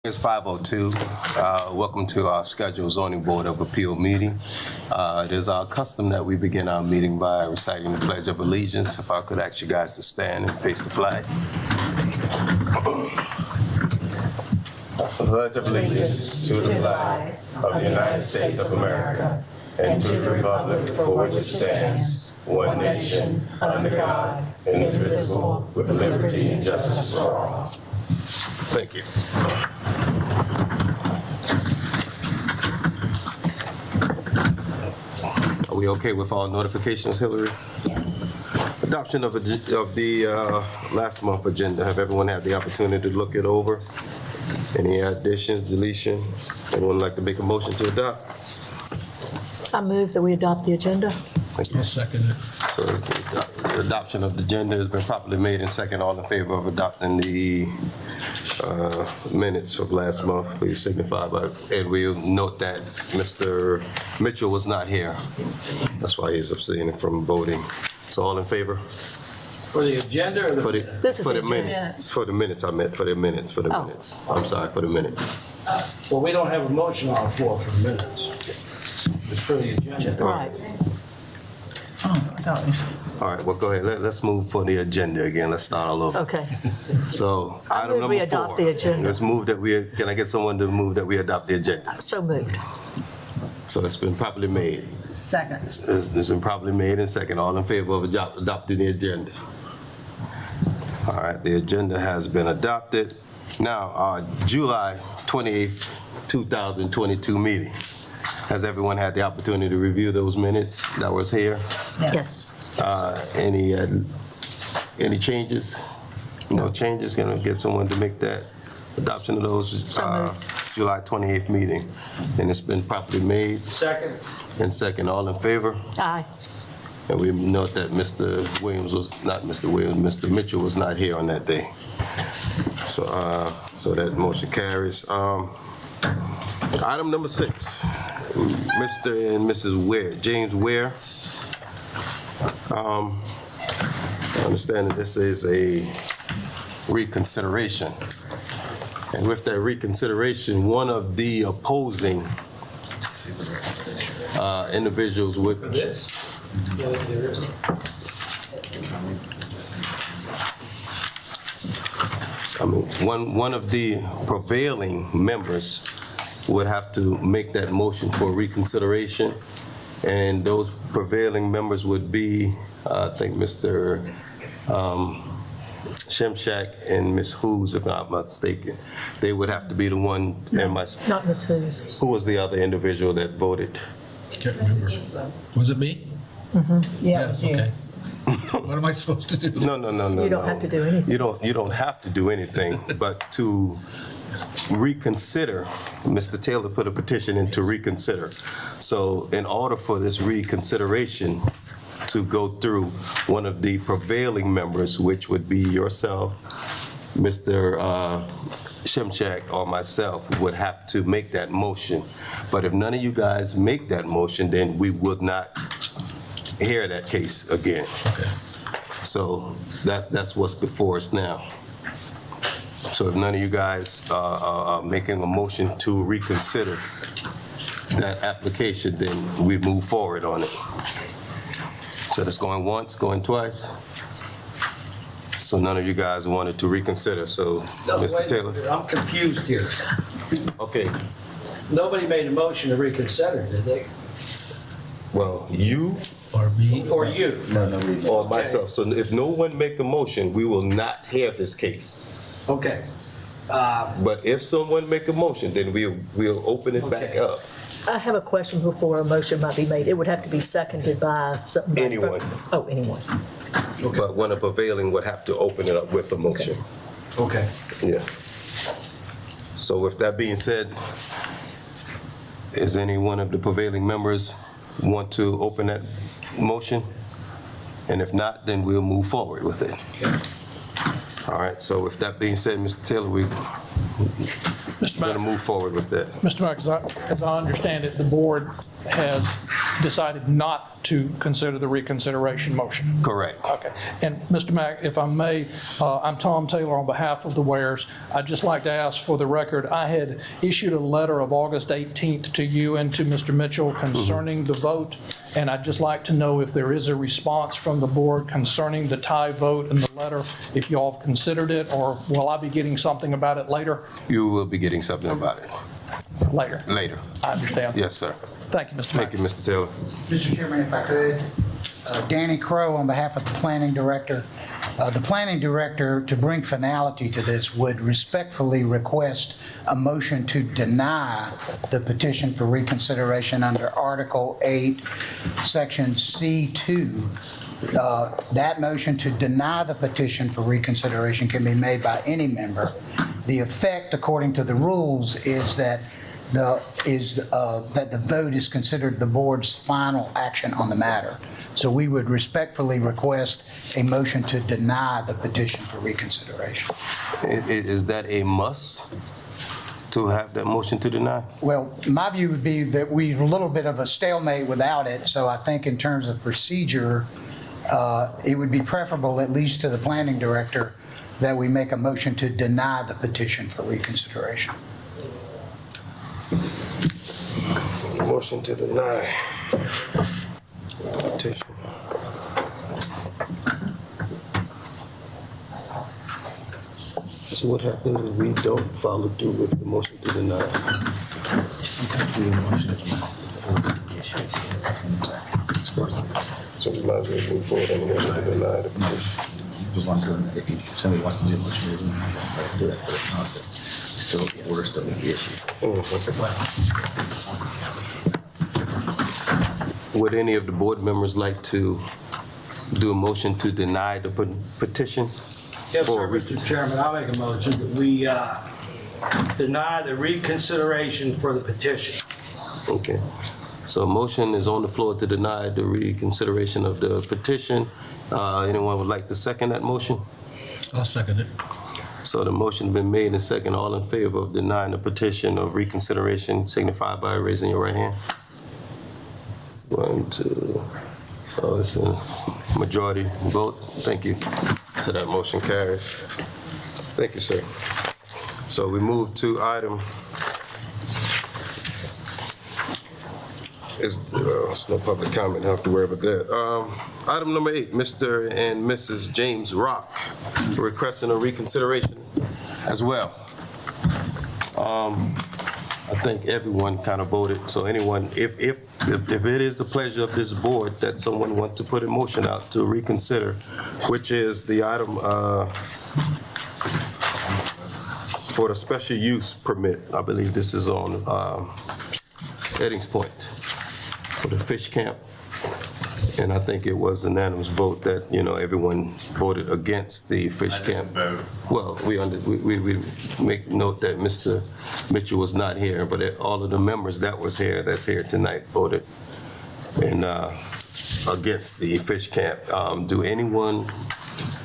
It's 5:02. Welcome to our scheduled zoning board of appeal meeting. It is our custom that we begin our meeting by reciting the Pledge of Allegiance. If I could ask you guys to stand and face the flag. Pledge of Allegiance to the flag of the United States of America and to the republic for which it stands, one nation, under God, indivisible, with liberty and justice for all. Thank you. Are we okay with all notifications, Hillary? Yes. Adoption of the last month agenda. Have everyone had the opportunity to look it over? Any additions, deletion? Anyone like to make a motion to adopt? I move that we adopt the agenda. Thank you. I'll second it. So the adoption of the agenda has been properly made and second. All in favor of adopting the minutes of last month, please signify by, and we'll note that Mr. Mitchell was not here. That's why he's abstaining from voting. So all in favor? For the agenda or the? For the, This is for the the agenda. minutes. For the minutes, I meant for the minutes, for the Oh. minutes. I'm sorry, for the minutes. Well, we don't have a motion on the floor for the minutes. It's for the agenda. Right. All right, well, go ahead. Let's move for the agenda again. Let's start all over. Okay. So I item move we number 4. adopt the agenda. Let's move that can I get someone to move that we adopt the agenda? So moved. So it's been properly made. Second. It's been properly made and second. All in favor of adopting the agenda? All right, the agenda has been adopted. Now, our July 28th, 2022 meeting. Has everyone had the opportunity to review those minutes that was here? Yes. Any changes? No changes? Gonna get someone to make that adoption of those So moved. July 28th meeting. And it's been properly made Second? and second. All in favor? Aye. And we note that Mr. Mitchell was not here on that day. So that motion carries. Item number 6, Mr. and Mrs. Ware, James Ware. I understand that this is a reconsideration. And with that reconsideration, one of the opposing individuals would. I mean, one of the prevailing members would have to make that motion for reconsideration. And those prevailing members would be, I think, Mr. Shimshak and Ms. Hughes, if I'm not mistaken. They would have to be the one, and Not Ms. Hughes. who was the other individual that voted? Can't remember. Was it me? Yeah, Okay. What am I supposed to do? No. You don't have to do anything. You don't have to do anything, but to reconsider, Mr. Taylor put a petition in to reconsider. So in order for this reconsideration to go through, one of the prevailing members, which would be yourself, Mr. Shimshak, or myself, would have to make that motion. But if none of you guys make that motion, then we would not hear that case again. Okay. So that's what's before us now. So if none of you guys are making a motion to reconsider that application, then we move forward on it. So that's going once, going twice. So none of you guys wanted to reconsider, so No, Mr. wait a Taylor. minute, I'm confused here. Okay, Nobody made a motion to reconsider, did they? well, you Or me? Or you? or myself. So if no one make a motion, we will not hear this case. Okay. But if someone make a motion, then we'll open it back Okay. up. I have a question before a motion might be made. It would have to be seconded by somebody. Anyone. Oh, anyone. But one of prevailing would have to open it up with a motion. Okay. Yeah. So with that being said, is any one of the prevailing members want to open that motion? And if not, then we'll move forward with it. All right, so with that being said, Mr. Taylor, we're Mr. going to Mayor, move forward with that. Mr. Mayor, as I understand it, the board has decided not to consider the reconsideration motion. Correct. Okay. And Mr. Mack, if I may, I'm Tom Taylor on behalf of the Wares. I'd just like to ask for the record, I had issued a letter of August 18th to you and to Mr. Mitchell concerning the vote, and I'd just like to know if there is a response from the board concerning the tie vote in the letter, if you all have considered it, or will I be getting something about it later? You will be getting something about it Later. later. I understand. Yes, sir. Thank you, Mr. Mack. Thank you, Mr. Taylor. Mr. Chairman, if I could, Danny Crow on behalf of the planning director. The planning director, to bring finality to this, would respectfully request a motion to deny the petition for reconsideration under Article 8, Section C2. That motion to deny the petition for reconsideration can be made by any member. The effect, according to the rules, is that the vote is considered the board's final action on the matter. So we would respectfully request a motion to deny the petition for reconsideration. Is that a must to have that motion to deny? Well, my view would be that we're a little bit of a stalemate without it, so I think in terms of procedure, it would be preferable, at least to the planning director, that we make a motion to deny the petition for reconsideration. Motion to deny petition. So what happens if we don't follow through with the motion to deny? So we might as well move forward on the motion to deny the petition. If somebody wants to do a motion, let's do that, but if not, still, the order still may be issued. Would any of the board members like to do a motion to deny the petition? Yes, For sir, Mr. Chairman, I'll make a motion that we deny the reconsideration for the petition. Okay. So a motion is on the floor to deny the reconsideration of the petition. Anyone would like to second that motion? I'll second it. So the motion been made and second. All in favor of denying the petition of reconsideration signify by raising your right hand. 1, 2. So it's a majority vote. Thank you. So that motion carries. Thank you, sir. So we move to item. It's no public comment. I have to worry about that. Item number 8, Mr. and Mrs. James Rock requesting a reconsideration as well. I think everyone kind of voted. So anyone, if it is the pleasure of this board that someone wants to put a motion out to reconsider, which is the item for the special use permit. I believe this is on Eddings Point for the fish camp. And I think it was an unanimous vote that, everyone voted against the fish camp. Well, we make note that Mr. Mitchell was not here, but all of the members that's here tonight voted against the fish camp. Do anyone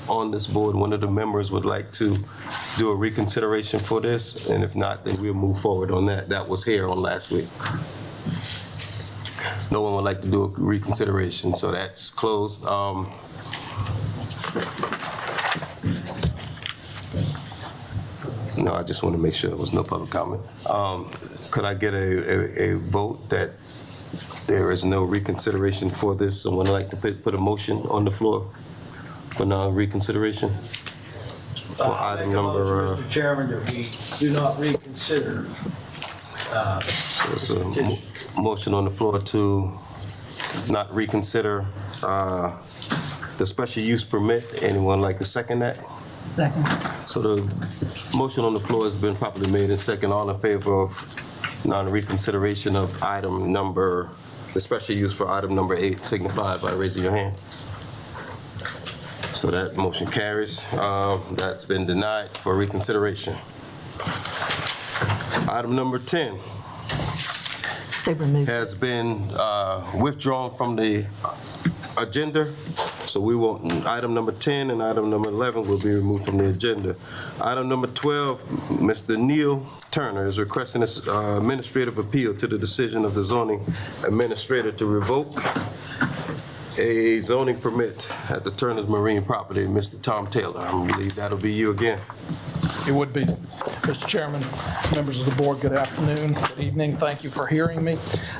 on this board, one of the members, would like to do a reconsideration for this? And if not, then we'll move forward on that. That was here on last week. No one would like to do a reconsideration, so that's closed. No, I just want to make sure there was no public comment. Could I get a vote that there is no reconsideration for this? Someone would like to put a motion on the floor for non-reconsideration? For item Make a number... motion, Mr. Chairman, that we do not reconsider. So it's a motion on the floor to not reconsider the special use permit. Anyone like to second that? Second. So the motion on the floor has been properly made and second. All in favor of non-reconsideration of the special use for item number 8, signify by raising your hand. So that motion carries. That's been denied for reconsideration. Item number 10 has been withdrawn from the agenda. So So we won't, item number 10 and item number 11 will be removed from the agenda. Item number 12, Mr. Neil Turner is requesting this administrative appeal to the decision of the zoning administrator to revoke a zoning permit at the Turner's Marine property. Mr. Tom Taylor, I believe that'll be you again. It would be. Mr. Chairman, members of the board, good afternoon, good evening. Thank you for hearing me.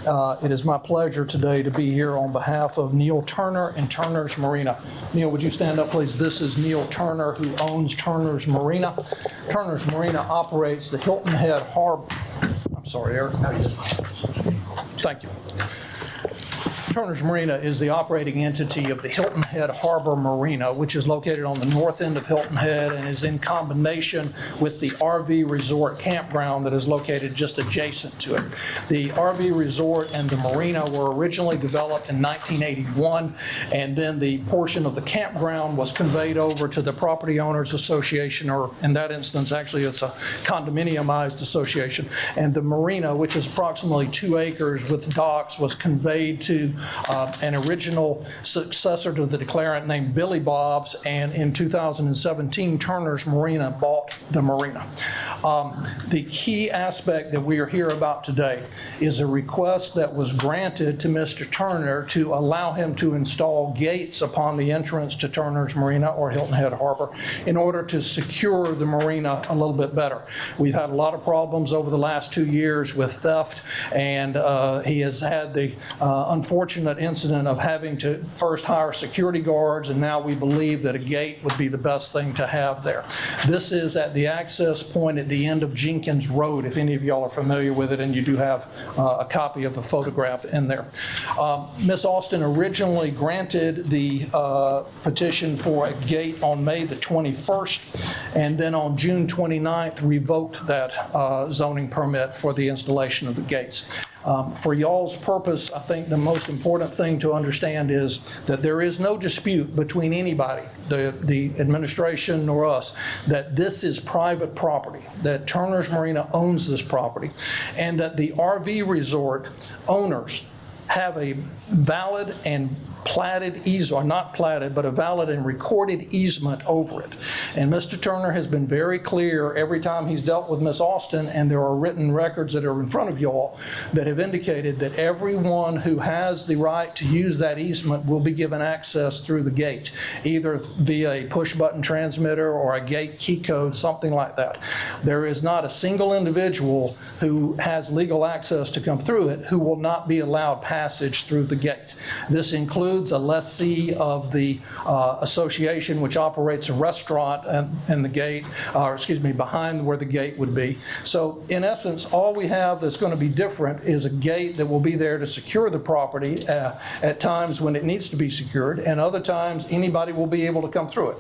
It is my pleasure today to be here on behalf of Neil Turner and Turner's Marina. Neil, would you stand up, please? This is Neil Turner, who owns Turner's Marina. Turner's Marina operates the Hilton Head Harbor. I'm sorry, Eric. Thank you. Turner's Marina is the operating entity of the Hilton Head Harbor Marina, which is located on the north end of Hilton Head and is in combination with the RV Resort campground that is located just adjacent to it. The RV Resort and the marina were originally developed in 1981, and then the portion of the campground was conveyed over to the Property Owners Association, or in that instance, actually it's a condominiumized association. And the marina, which is approximately 2 acres with docks, was conveyed to an original successor to the declarant named Billy Bob's, and in 2017, Turner's Marina bought the marina. The key aspect that we are here about today is a request that was granted to Mr. Turner to allow him to install gates upon the entrance to Turner's Marina or Hilton Head Harbor in order to secure the marina a little bit better. We've had a lot of problems over the last 2 years with theft, and he has had the unfortunate incident of having to first hire security guards, and now we believe that a gate would be the best thing to have there. This is at the access point at the end of Jenkins Road, if any of y'all are familiar with it, and you do have a copy of the photograph in there. Ms. Austin originally granted the petition for a gate on May the 21st, and then on June 29th revoked that zoning permit for the installation of the gates. For y'all's purpose, I think the most important thing to understand is that there is no dispute between anybody, the administration or us, that this is private property, that Turner's Marina owns this property, and that the RV resort owners have a valid and platted easement, or not platted, but a valid and recorded easement over it. And Mr. Turner has been very clear every time he's dealt with Ms. Austin, and there are written records that are in front of y'all that have indicated that everyone who has the right to use that easement will be given access through the gate, either via a push-button transmitter or a gate key code, something like that. There is not a single individual who has legal access to come through it who will not be allowed passage through the gate. This includes a lessee of the association, which operates a restaurant in the gate, behind where the gate would be. So in essence, all we have that's going to be different is a gate that will be there to secure the property at times when it needs to be secured, and other times anybody will be able to come through it.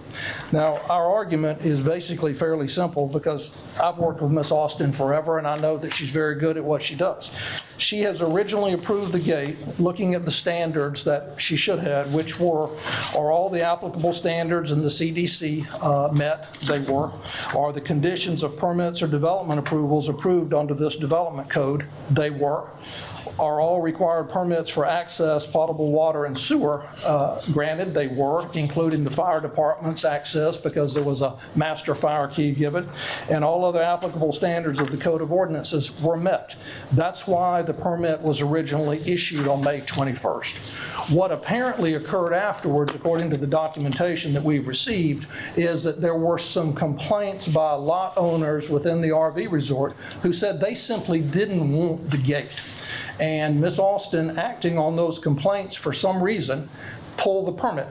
Now, our argument is basically fairly simple because I've worked with Ms. Austin forever, and I know that she's very good at what she does. She has originally approved the gate looking at the standards that she should have, which are all the applicable standards in the CDC met? They were. Are the conditions of permits or development approvals approved under this development code? They were. Are all required permits for access, potable water, and sewer granted? They were, including the fire department's access because there was a master fire key given, and all other applicable standards of the Code of Ordinances were met. That's why the permit was originally issued on May 21st. What apparently occurred afterwards, according to the documentation that we've received, is that there were some complaints by lot owners within the RV resort who said they simply didn't want the gate. And Ms. Austin, acting on those complaints for some reason, pull the permit,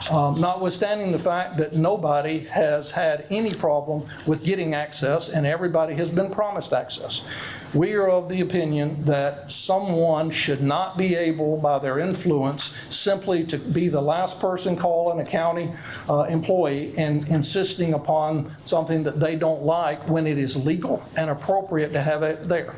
notwithstanding the fact that nobody has had any problem with getting access and everybody has been promised access. We are of the opinion that someone should not be able, by their influence, simply to be the last person calling a county employee and insisting upon something that they don't like when it is legal and appropriate to have it there.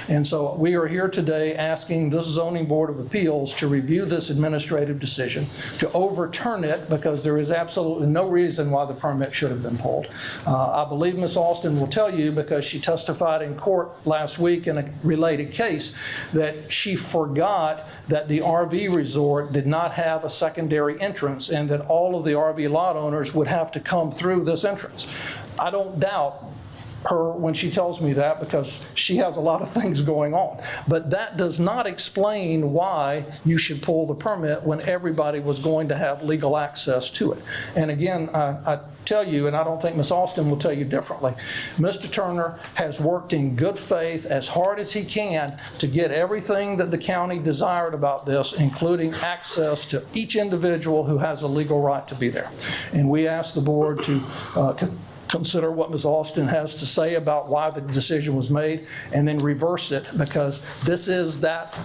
And so we are here today asking this Zoning Board of Appeals to review this administrative decision, to overturn it because there is absolutely no reason why the permit should have been pulled. I believe Ms. Austin will tell you, because she testified in court last week week in a related case that she forgot that the RV resort did not have a secondary entrance and that all of the RV lot owners would have to come through this entrance. I don't doubt her when she tells me that, because she has a lot of things going on. But that does not explain why you should pull the permit when everybody was going to have legal access to it. And again, I tell you, and I don't think Ms. Austin will tell you differently, Mr. Turner has worked in good faith as hard as he can to get everything that the county desired about this, including access to each individual who has a legal right to be there. And we ask the board to consider what Ms. Austin has to say about why the decision was made, and then reverse it, because this is that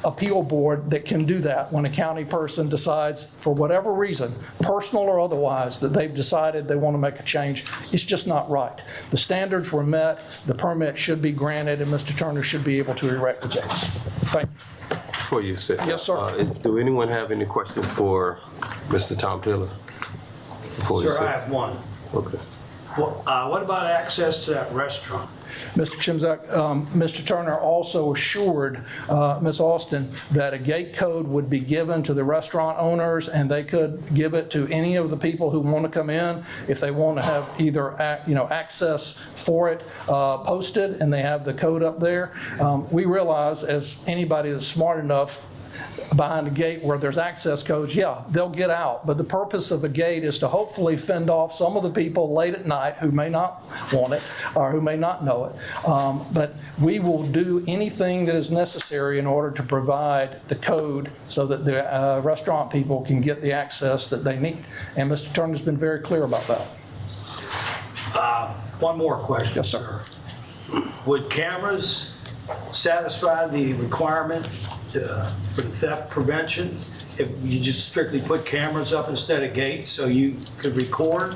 appeal board that can do that when a county person decides, for whatever reason, personal or otherwise, that they've decided they want to make a change. It's just not right. The standards were met, the permit should be granted, and Mr. Turner should be able to erect the gates. Thank you. Before you sit. Yes, sir. Do anyone have any questions for Mr. Tom Taylor? Before you Sir, sit. I have one. Okay. What about access to that restaurant? Mr. Chimzak, Mr. Turner also assured Ms. Austin that a gate code would be given to the restaurant owners, and they could give it to any of the people who want to come in if they want to have either access for it posted, and they have the code up there. We realize, as anybody that's smart enough, behind a gate where there's access codes, yeah, they'll get out. But the purpose of a gate is to hopefully fend off some of the people late at night who may not want it or who may not know it. But we will do anything that is necessary in order to provide the code so that the restaurant people can get the access that they need. And Mr. Turner's been very clear about that. One more question, Yes, sir. Would cameras satisfy the requirement for the theft prevention if you just strictly put cameras up instead of gates so you could record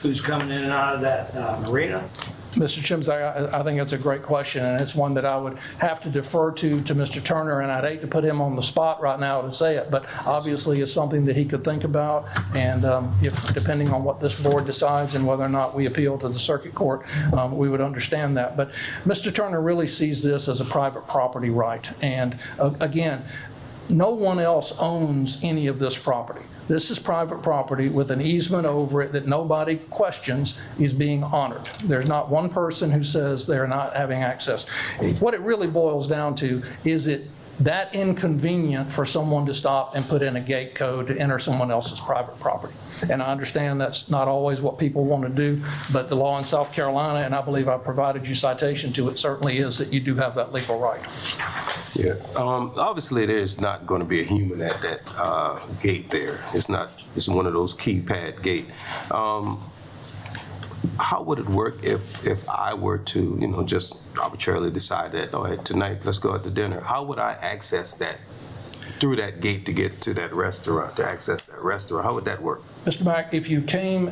who's coming in and out of that marina? Mr. Chimzak, I think that's a great question, and it's one that I would have to defer to Mr. Turner, and I'd hate to put him on the spot right now to say it, but obviously it's something that he could think about, and if, depending on what this board decides and whether or not we appeal to the circuit court, we would understand that. But Mr. Turner really sees this as a private property right, and again, no one else owns any of this property. This is private property with an easement over it that nobody questions is being honored. There's not one person who says they're not having access. What it really boils down to is it that inconvenient for someone to stop and put in a gate code to enter someone else's private property. And I understand that's not always what people want to do, but the law in South Carolina, and I believe I provided you citation to it, certainly is that you do have that legal right. Yeah. Obviously, there's not going to be a human at that gate there. It's not. It's one of those keypad gate. How would it work if I were to, just arbitrarily decide that, all right, tonight let's go out to dinner? How would I access that through that gate to get to that restaurant, to access that restaurant? How would that work? Mr. Mack, if you came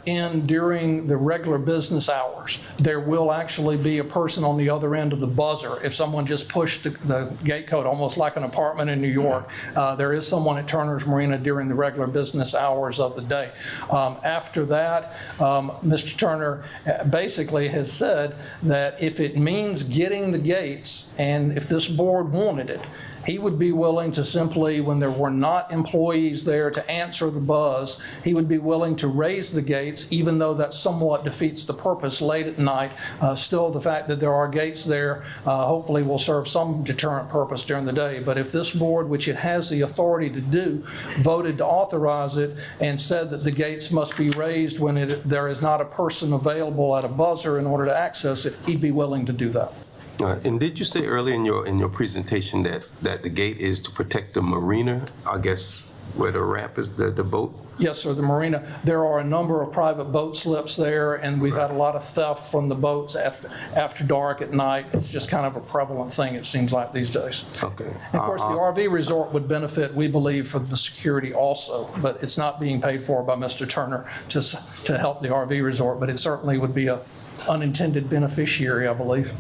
in during the regular business hours, there will actually be a person on the other end of the buzzer. If someone just pushed the gate code, almost like an apartment in New York, there is someone at Turner's Marina during the regular business hours of the day. After that, Mr. Turner basically has said that if it means getting the gates, and if this board wanted it, he would be willing to simply, when there were not employees there to answer the buzz, he would be willing to raise the gates, even though that somewhat defeats the purpose late at night. Still, the fact that there are gates there hopefully will serve some deterrent purpose during the day. But if this board, which it has the authority to do, voted to authorize it and said that the gates must be raised when there is not a person available at a buzzer in order to access it, he'd be willing to do that. And did you say earlier in your presentation that the gate is to protect the marina, I guess, where the ramp is, the boat? Yes, sir, the marina. There are a number of private boat slips there, and we've had a lot of theft from the boats after dark at night. It's just kind of a prevalent thing, it seems like, these days. Okay. And of course, the RV resort would benefit, we believe, from the security also, but it's not being paid for by Mr. Turner to help the RV resort, but it certainly would be a unintended beneficiary, I believe.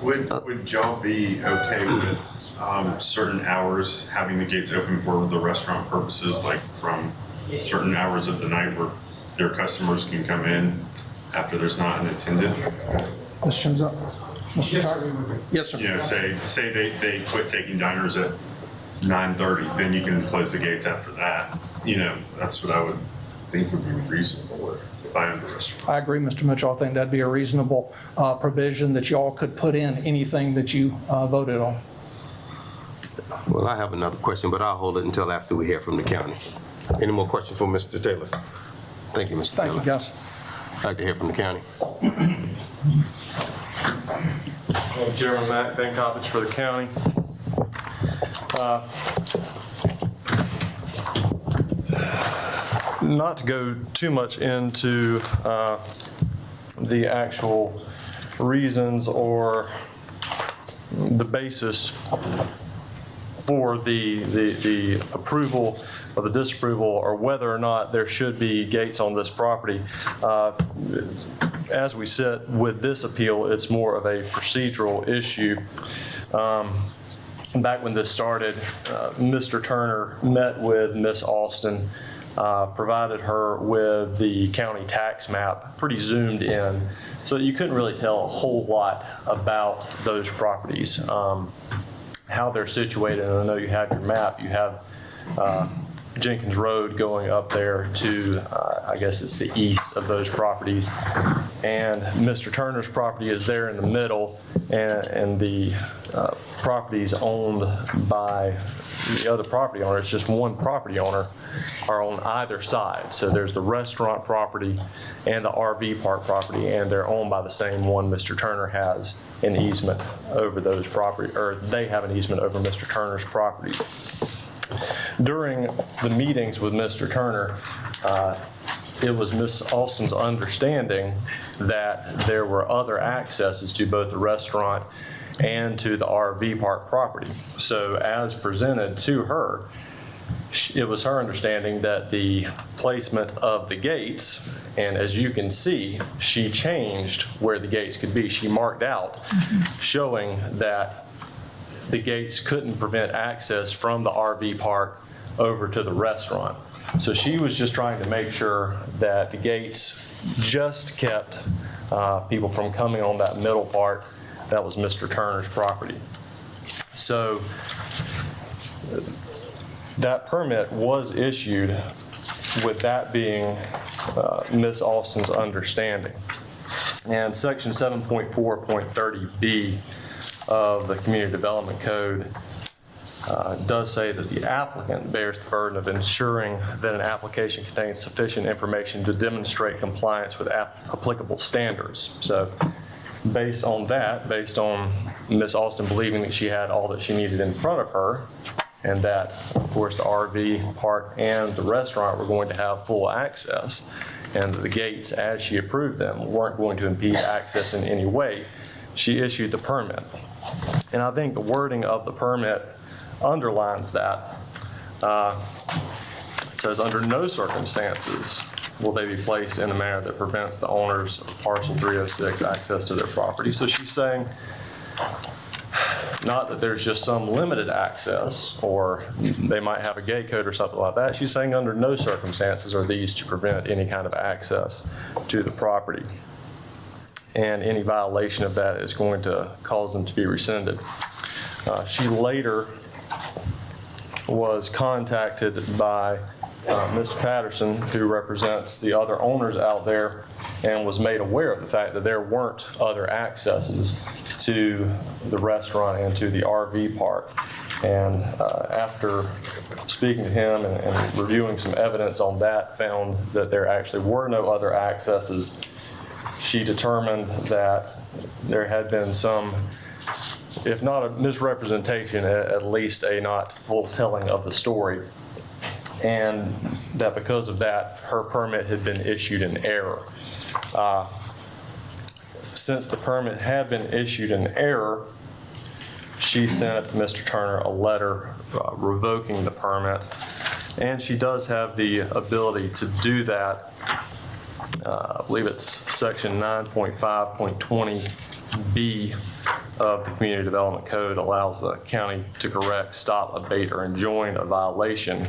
Would y'all be okay with certain hours having the gates open for the restaurant purposes, like from certain hours of the night where their customers can come in after there's not an attendant? Questions up? Mr. Carter? Yes, You know, sir. say they quit taking diners at 9:30, then you can close the gates after that. You know, that's what I would think would be reasonable if I owned the restaurant. I agree, Mr. Mitchell. I think that'd be a reasonable provision that y'all could put in anything that you voted on. Well, I have another question, but I'll hold it until after we hear from the county. Any more questions for Mr. Taylor? Thank you, Mr. Taylor. Thank you, guys. I'd like to hear from the county. Chairman Mack, Ben Coppage for the county. Not to go too much into the actual reasons or the basis for the approval or the disapproval, or whether or not there should be gates on this property. As we sit with this appeal, it's more of a procedural issue. Back when this started, Mr. Turner met with Miss Austin, provided her with the county tax map, pretty zoomed in, so you couldn't really tell a whole lot about those properties, how they're situated. And I know you have your map, you have Jenkins Road going up there to, I guess it's the east of those properties. And Mr. Turner's property is there in the middle, and the properties owned by the other property owner, it's just one property owner, are on either side. So there's the restaurant property and the RV park property, and they're owned by the same one. Mr. Turner has an easement over those property, or they have an easement over Mr. Turner's properties. During the meetings with Mr. Turner, it was Miss Austin's understanding that there were other accesses to both the restaurant and to the RV park property. So as presented to her, it was her understanding that the placement of the gates, and as you can see, she changed where the gates could be. She marked out, showing that the gates couldn't prevent access from the RV park over to the restaurant. So she was just trying to make sure that the gates just kept people from coming on that middle part. That was Mr. Turner's property. So that permit was issued with that being Ms. Austin's understanding. And section 7.4.30B of the Community Development Code does say that the applicant bears the burden of ensuring that an application contains sufficient information to demonstrate compliance with applicable standards. So based on that, based on Ms. Austin believing that she had all that she needed in front of her, and that, of course, the RV park and the restaurant were going to have full access, and the gates, as she approved them, weren't going to impede access in any way, she issued the permit. And I think the wording of the permit underlines that. It says, under no circumstances will they be placed in a manner that prevents the owners of parcel 306 access to their property. So she's saying, not that there's just some limited access, or they might have a gate code or something like that. She's saying under no circumstances are these to prevent any kind of access to the property. And any violation of that is going to cause them to be rescinded. She later was contacted by Mr. Patterson, who represents the other owners out there, and was made aware of the fact that there weren't other accesses to the restaurant and to the RV park. And after speaking to him and reviewing some evidence on that, found that there actually were no other accesses. She determined that there had been some, if not a misrepresentation, at least a not full telling of the story. And that because of that, her permit had been issued in error. Since the permit had been issued in error, she sent Mr. Turner a letter revoking the permit. And she does have the ability to do that. I believe it's section 9.5.20B of the Community Development Code allows the county to correct, stop, abate, or enjoin a violation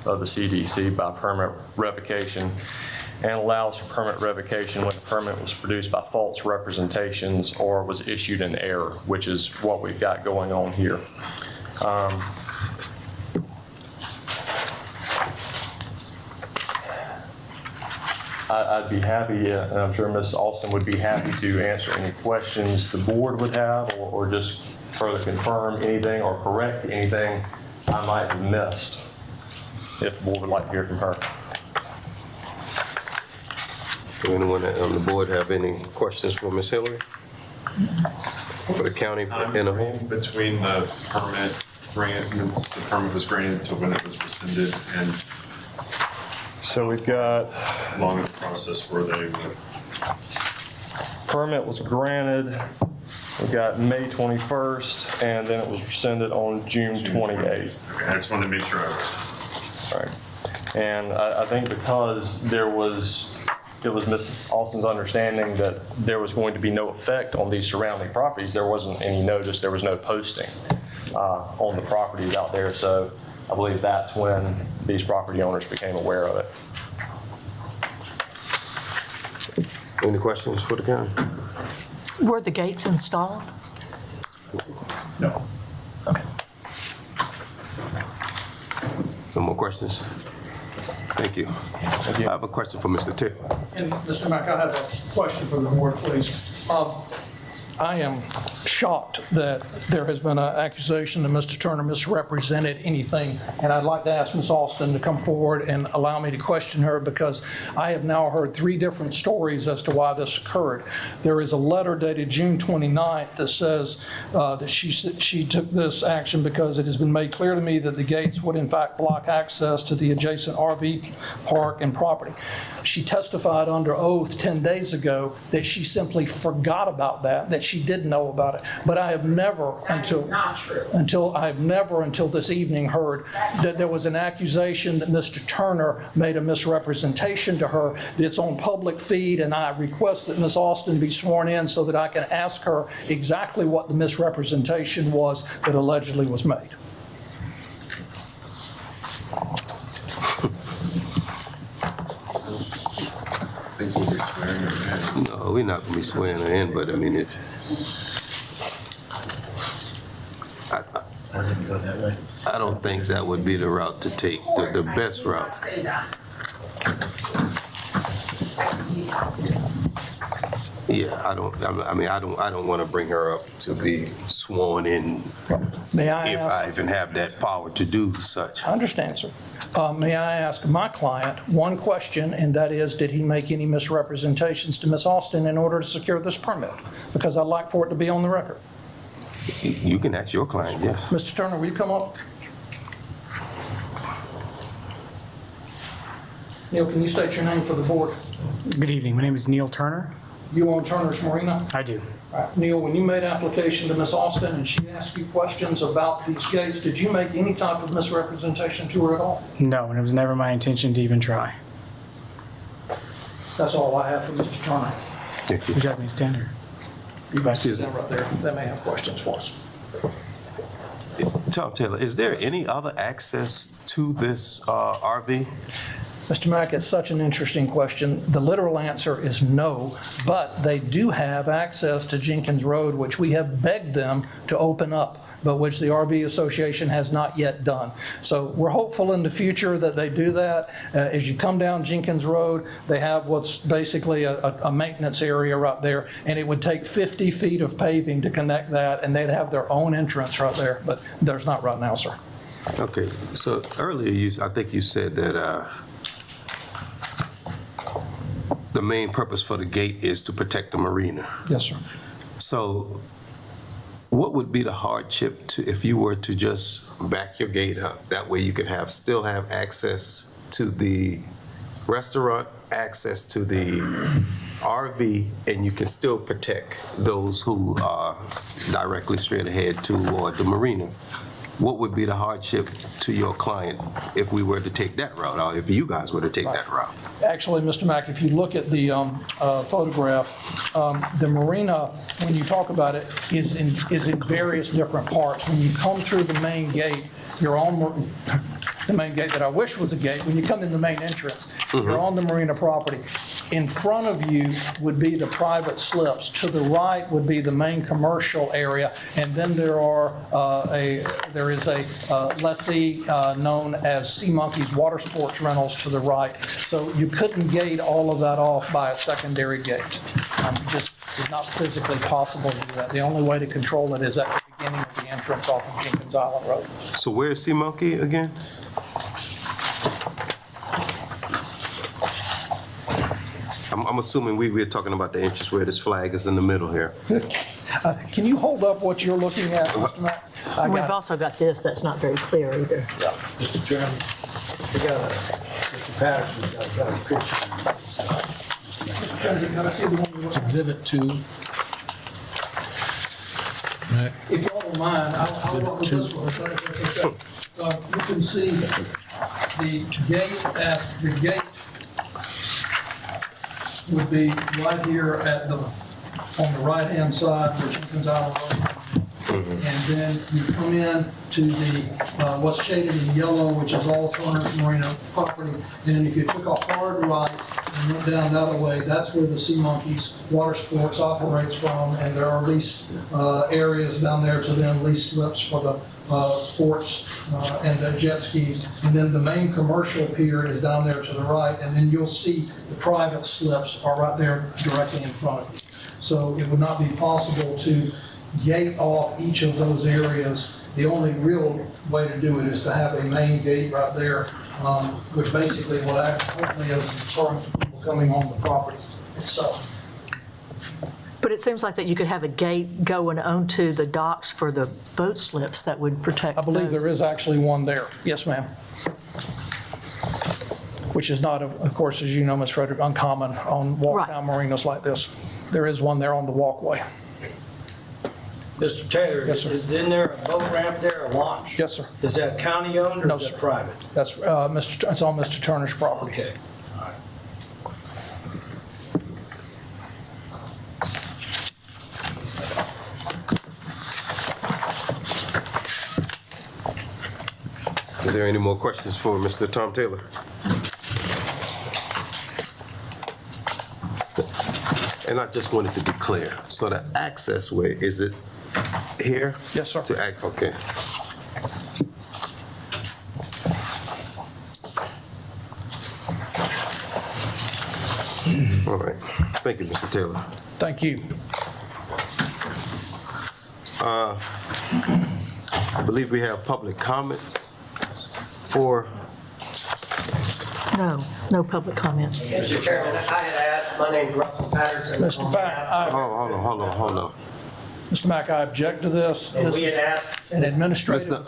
of the CDC by permit revocation, and allows for permit revocation when the permit was produced by false representations or was issued in error, which is what we've got going on here. I'd be happy, and I'm sure Ms. Alston would be happy to answer any questions the board would have, or just further confirm anything or correct anything I might have missed, if the board would like to hear from her. Do anyone on the board have any questions for Ms. Hillary? For the county in a whole? Between the permit grant, the permit was granted to when it was rescinded, and So we've got, along the process where they would. permit was granted, we got May 21st, and then it was rescinded on June 28th. Okay, I just wanted to make sure I was. All right. And I think because it was Ms. Alston's understanding that there was going to be no effect on these surrounding properties, there wasn't any notice, there was no posting on the properties out there. So I believe that's when these property owners became aware of it. Any questions for the county? Were the gates installed? No. Okay. No more questions? Thank you. I have a question for Mr. Taylor. And Mr. Mack, I have a question for the board, please. I am shocked that there has been an accusation that Mr. Turner misrepresented anything, and I'd like to ask Ms. Alston to come forward and allow me to question her, because I have now heard 3 different stories as to why this occurred. There is a letter dated June 29th that says that she took this action because it has been made clear to me that the gates would in fact block access to the adjacent RV park and property. She testified under oath 10 days ago that she simply forgot about that she didn't know about it. But I have never until this evening heard that there was an accusation that Mr. Turner made a misrepresentation to her that's on public feed, and I request that Ms. Alston be sworn in so that I can ask her exactly what the misrepresentation was that allegedly was made. I think we'll be swearing her in. No, we're not going to be swearing her in, but I mean, if, I didn't go that way. I don't think that would be the route to take, the best route. Yeah, I don't want to bring her up to be sworn in May I if ask? I even have that power to do such. I understand, sir. May I ask my client one question, and that is, did he make any misrepresentations to Ms. Alston in order to secure this permit? Because I'd like for it to be on the record. You can ask your client, yes. Mr. Turner, will you come up? Neil, can you state your name for the board? Good evening. My name is Neil Turner. You own Turner's Marina? I do. All right. Neil, when you made application to Ms. Alston and she asked you questions about these gates, did you make any type of misrepresentation to her at all? No, and it was never my intention to even try. That's all I have for Mr. Turner. Thank you. Would you like me to stand here? You guys sit down right there. They may have questions for us. Tom Taylor, is there any other access to this RV? Mr. Mack, it's such an interesting question. The literal answer is no, but they do have access to Jenkins Road, which we have begged them to open up, but which the RV Association has not yet done. So we're hopeful in the future that they do that. As you come down Jenkins Road, they have what's basically a maintenance area right there, and it would take 50 feet of paving to connect that, and they'd have their own entrance right there, but there's not right now, sir. Okay, so earlier I think you said that the main purpose for the gate is to protect the marina. Yes, sir. So what would be the hardship if you were to just back your gate up? That way you could still have access to the restaurant, access to the RV, and you can still protect those who are directly straight ahead toward the marina. What would be the hardship to your client if we were to take that route, or if you guys were to take that route? Actually, Mr. Mack, if you look at the photograph, the marina, when you talk about it, is in various different parts. When you come through the main gate, you're on the main gate that I wish was a gate. When you come in the main entrance, you're on the marina property. In front of you would be the private slips. To the right would be the main commercial area, and then there is a lessee known as Sea Monkeys Water Sports Rentals to the right. So you couldn't gate all of that off by a secondary gate. Just it's not physically possible to do that. The only way to control it is at the beginning of the entrance off of Jenkins Island Road. So where's Sea Monkey again? I'm assuming we're talking about the entrance where this flag is in the middle here. Can you hold up what you're looking at, Mr. Mack? I We've got also got this, that's not very clear either. Mr. Chairman, we got Mr. Patterson's got a picture. Can I see the one you want? Exhibit 2. If y'all don't mind, I'll walk with this one. That's okay. You can see the gate would be right here on the right-hand side where Jenkins Island Road. And then you come in to the, what's shaded in yellow, which is all Turner's Marina property. And then if you took a hard right and went down the other way, that's where the Sea Monkeys Water Sports operates from. And there are lease areas down there to then lease slips for the sports and the jet skis. And then the main commercial pier is down there to the right. And then you'll see the private slips are right there directly in front of you. So it would not be possible to gate off each of those areas. The only real way to do it is to have a main gate right there, which basically will act hopefully as a deterrent for people coming on the property itself. But it seems like that you could have a gate going onto the docks for the boat slips that would protect I believe those. there is actually one there. Yes, ma'am. Which is not, of course, as you know, Ms. Frederick, uncommon on walk-down marinas like this. There is one there on the walkway. Mr. Taylor, Yes, sir. isn't there a boat ramp there, a launch? Yes, sir. Is that county owned or No, is sir. that private? That's, it's on Mr. Turner's property. Okay. All right. Is there any more questions for Mr. Tom Taylor? And I just wanted to be clear. So the access way, is it here? Yes, sir. Okay. All right. Thank you, Mr. Taylor. Thank you. I believe we have public comment for, No public comment. Mr. Chairman, I had asked, my name's Russell Patterson. Mr. Mack, hold on. Mr. Mack, I object to this. And This we had is asked, an administrative.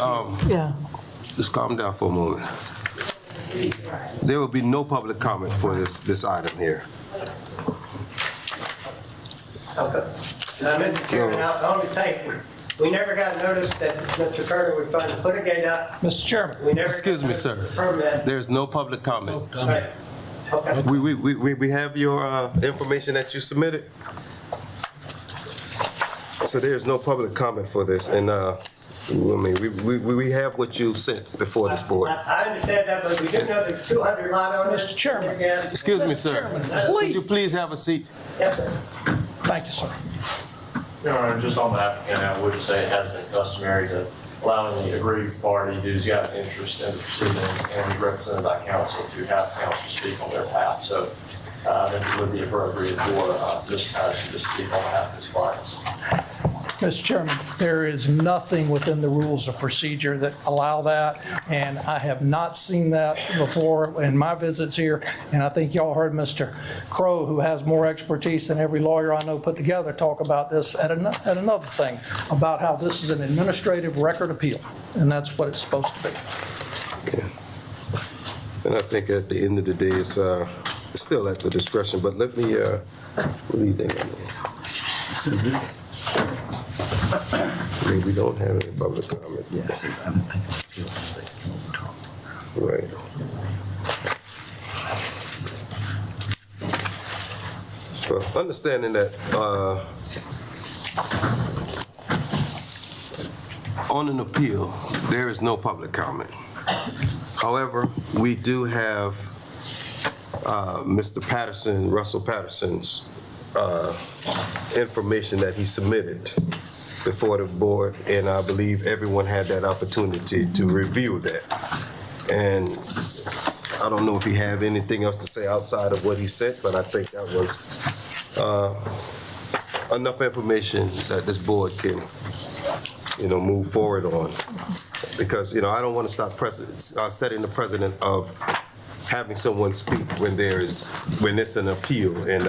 Yeah. Just calm down for a moment. There will be no public comment for this item here. Mr. Chairman, I'll only say, we never got notice that Mr. Turner was trying to put a gate up. Mr. Chairman. We never Excuse got me, notice sir. of the permit. There's no public comment. Right. Okay. We have your information that you submitted. So there's no public comment for this, and I mean, we have what you sent before this board. I understand that, but we do know there's 200 lot owners. Mr. Chairman. Again. Excuse me, sir. Would you please have a seat? Yes, sir. Thank you, sir. Your Honor, just on the applicant, I would say it has been customary to allowing the aggrieved party who's got an interest in the proceeding and is represented by counsel to have counsel speak on their behalf. So I think it would be appropriate for Mr. Patterson to speak on behalf of his clients. Mr. Chairman, there is nothing within the rules of procedure that allow that, and I have not seen that before in my visits here, and I think y'all heard Mr. Crow, who has more expertise than every lawyer I know put together, talk about this at another thing, about how this is an administrative record appeal, and that's what it's supposed to be. Yeah. And I think at the end of the day, it's still at the discretion, but let me, what do you think? I mean, we don't have any public comment. Yes, I don't think it's appeal to Right. Well, understanding that on an appeal, there is no public comment. However, we do have Mr. Patterson, Russell Patterson's information that he submitted before the board, and I believe everyone had that opportunity to review that. And I don't know if he have anything else to say outside of what he said, but I think that was enough information that this board can, move forward on. Because, I don't want to stop setting the precedent of having someone speak when it's an appeal, and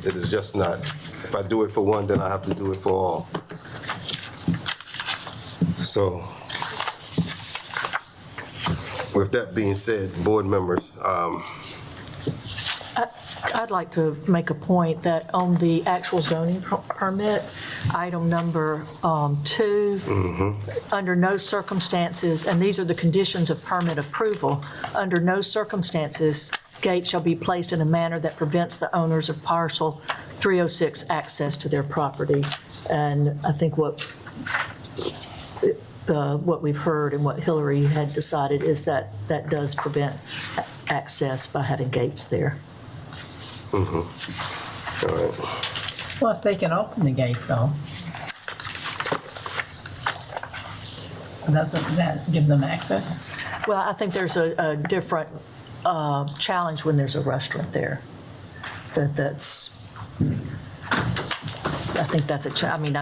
it is just not. If I do it for one, then I have to do it for all. So, with that being said, board members, I'd like to make a point that on the actual zoning permit, item number 2, under no circumstances, and these are the conditions of permit approval, under no circumstances, gates shall be placed in a manner that prevents the owners of parcel 306 access to their property. And I think what we've heard and what Hillary had decided is that that does prevent access by having gates there. all right. Well, if they can open the gate, though, doesn't that give them access? Well, I think there's a different challenge when there's a restaurant there. I think that's I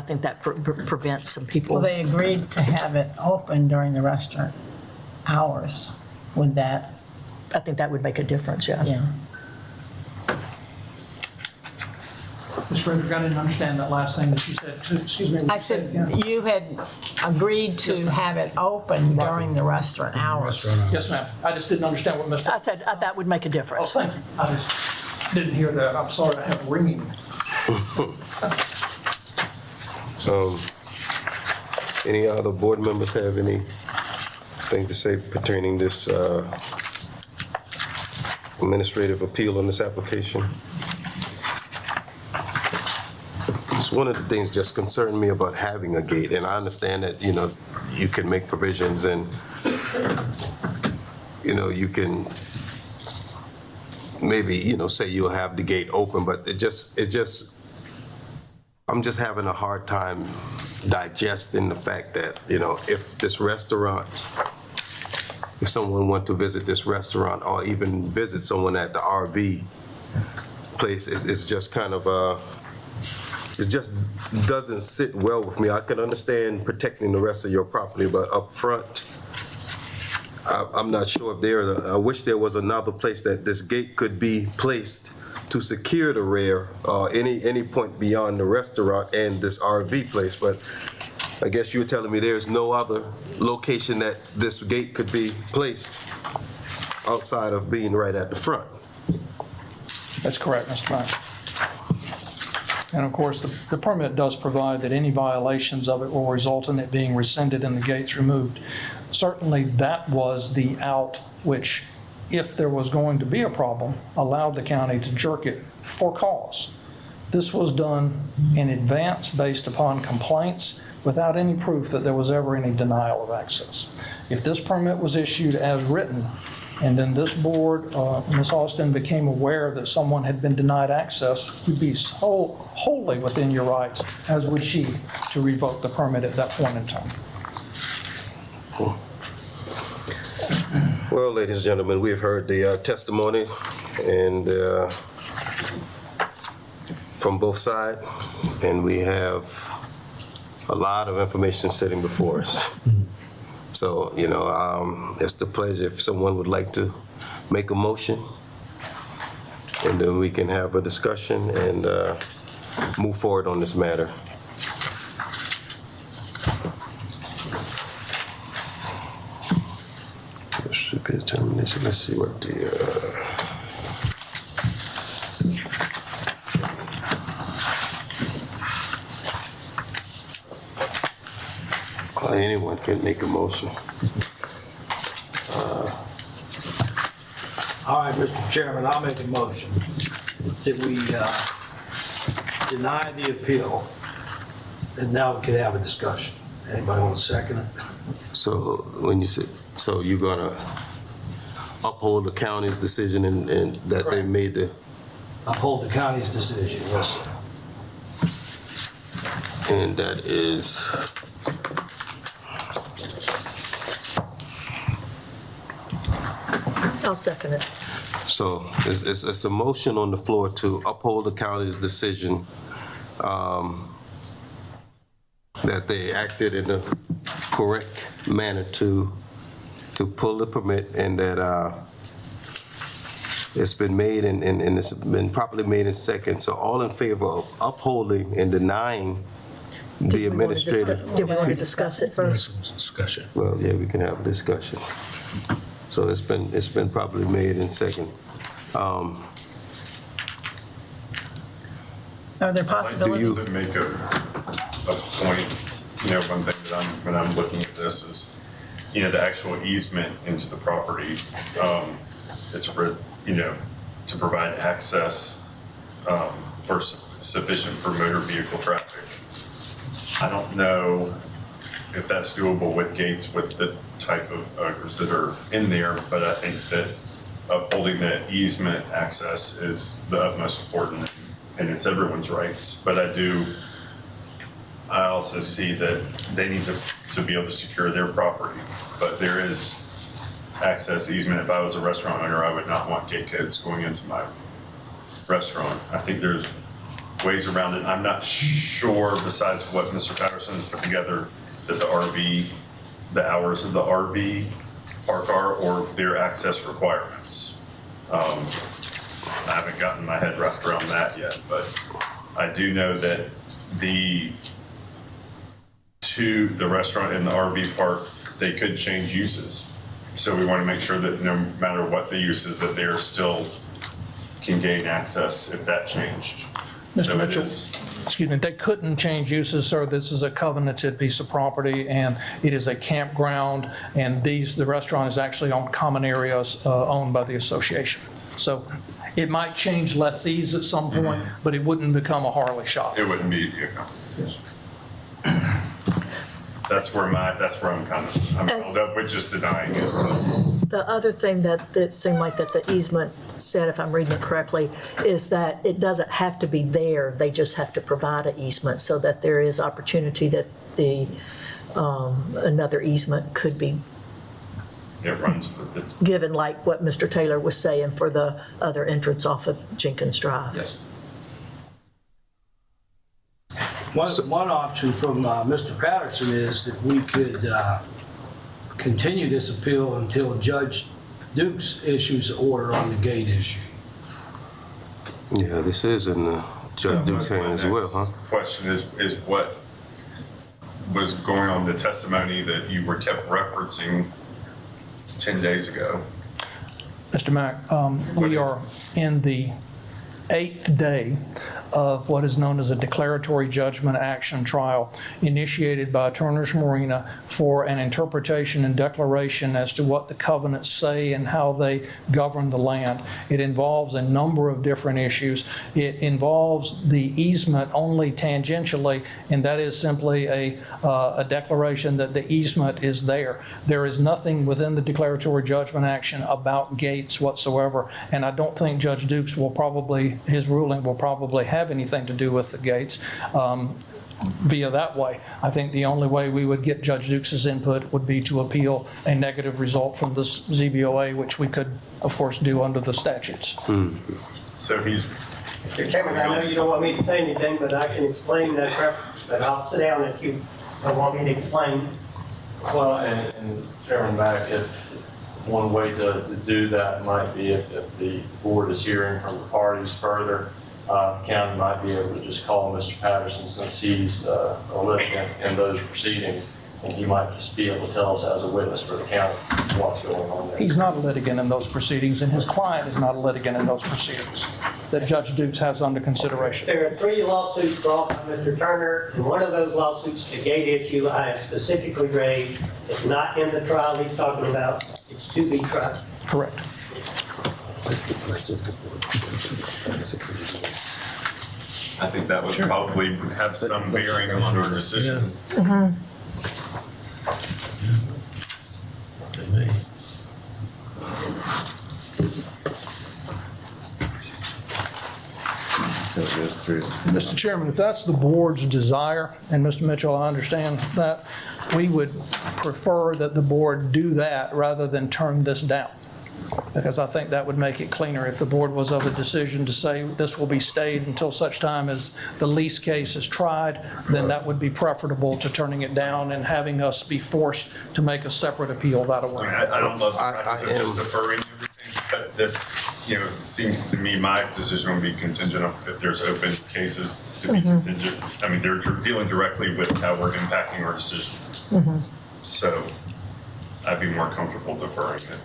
think that prevents some people. Well, they agreed to have it open during the restaurant hours. Would that? I think that would make a difference, yeah. Yeah. Ms. Frederick, I didn't understand that last thing that you said. Excuse me. I said you had agreed to have it open during the restaurant hours. Yes, ma'am. I just didn't understand what Ms. I said that would make a Oh, difference. thank you. I just didn't hear that. I'm sorry, I have ringing. Any other board members have anything to say pertaining this administrative appeal on this application? It's one of the things just concerned me about having a gate, and I understand that, you can make provisions and, you can maybe, say you'll have the gate open, but I'm just having a hard time digesting the fact that, if someone wants to visit this restaurant or even visit someone at the RV place, it's just kind of it just doesn't sit well with me. I can understand protecting the rest of your property, but up front, I'm not sure if I wish there was another place that this gate could be placed to secure the rear, any point beyond the restaurant and this RV place. But I guess you were telling me there's no other location that this gate could be placed outside of being right at the front. That's correct, Mr. Mike. And of course, the permit does provide that any violations of it will result in it being rescinded and the gates removed. Certainly, that was the out which, if there was going to be a problem, allowed the county to jerk it for cause. This was done in advance based upon complaints without any proof that there was ever any denial of access. If this permit was issued as written, and then this board, Ms. Austin, became aware that someone had been denied access, you'd be wholly within your rights, as would she, to revoke the permit at that point in time. Well, ladies and gentlemen, we have heard the testimony and from both sides, and we have a lot of information sitting before us. So, it's the pleasure if someone would like to make a motion, and then we can have a discussion and move forward on this matter. Let's see what anyone can make a motion. All right, Mr. Chairman, I'll make a motion that we deny the appeal, and now we can have a discussion. Anybody want to second it? So when you say, so you're gonna, uphold the county's decision and that they Correct. made the, Uphold the county's decision, yes, sir. and that is, I'll second it. so it's a motion on the floor to uphold the county's decision that they acted in the correct manner to pull the permit, and that it's been made and it's been properly made in second. So all in favor of upholding and denying the administrative. Did we want to discuss it first? Discussion. Well, yeah, we can have a discussion. So it's been properly made in second. Are there Do possibilities? you, To make a point, one thing that when I'm looking at this is, the actual easement into the property, it's for, to provide access for sufficient for motor vehicle traffic. I don't know if that's doable with gates with the type of owners that are in there, but I think that upholding the easement access is the utmost important, and it's everyone's rights. But I also see that they need to be able to secure their property. But there is access easement. If I was a restaurant owner, I would not want gate kids going into my restaurant. I think there's ways around it. I'm not sure, besides what Mr. Patterson's put together, that the hours of the RV park are, or their access requirements. I haven't gotten my head wrapped around that yet, but I do know that the restaurant and the RV park, they could change uses. So we want to make sure that no matter what the use is, that they still can gain access if that changed. Mr. So it Mitchell, is- excuse me, they couldn't change uses, sir. This is a covenanted piece of property, and it is a campground, and the restaurant is actually on common areas owned by the association. So it might change lessees at some point, but it wouldn't become a Harley shop. It wouldn't be, that's where I'm held up with just denying it. The other thing that seemed like that the easement said, if I'm reading it correctly, is that it doesn't have to be there, they just have to provide an easement, so that there is opportunity that another easement could be It runs, it's, given, like what Mr. Taylor was saying for the other entrance off of Jenkins Drive. Yes. One option from Mr. Patterson is that we could continue this appeal until Judge Dukes issues an order on the gate issue. yeah, this is in Judge Duke's hands as well, huh? question is what was going on, the testimony that you were kept referencing 10 days ago? Mr. Mack, we are in the 8th day of what is known as a declaratory judgment action trial initiated by Turner's Marina for an interpretation and declaration as to what the covenants say and how they govern the land. It involves a number of different issues. It involves the easement only tangentially, and that is simply a declaration that the easement is there. There is nothing within the declaratory judgment action about gates whatsoever, and I don't think Judge Dukes his ruling will probably have anything to do with the gates via that way. I think the only way we would get Judge Dukes' input would be to appeal a negative result from the ZBOA, which we could, of course, do under the statutes. So he's, Mr. Chairman, I know you don't want me to say anything, but I can explain that, but I'll sit down if you don't want me to explain. Well, and Chairman Mack, if one way to do that might be if the board is hearing from the parties further, the county might be able to just call Mr. Patterson, since he's a litigant in those proceedings, and he might just be able to tell us as a witness for the county what's going on there. He's not a litigant in those proceedings, and his client is not a litigant in those proceedings that Judge Dukes has under consideration. There are 3 lawsuits brought by Mr. Turner, and one of those lawsuits, the gate issue, I have specifically raised. It's not in the trial he's talking about. It's to be tried. Correct. I think that would probably have some bearing on our decision. Mr. Chairman, if that's the board's desire, and Mr. Mitchell, I understand that, we would prefer that the board do that rather than turn this down. Because I think that would make it cleaner if the board was of a decision to say this will be stayed until such time as the lease case is tried, then that would be preferable to turning it down and having us be forced to make a separate appeal that I mean, way. I don't love the practice of just deferring everything, but this, you know, seems to me my decision will be contingent on if there's open cases to be contingent. I mean, they're dealing directly with how we're impacting our decision. So I'd be more comfortable deferring it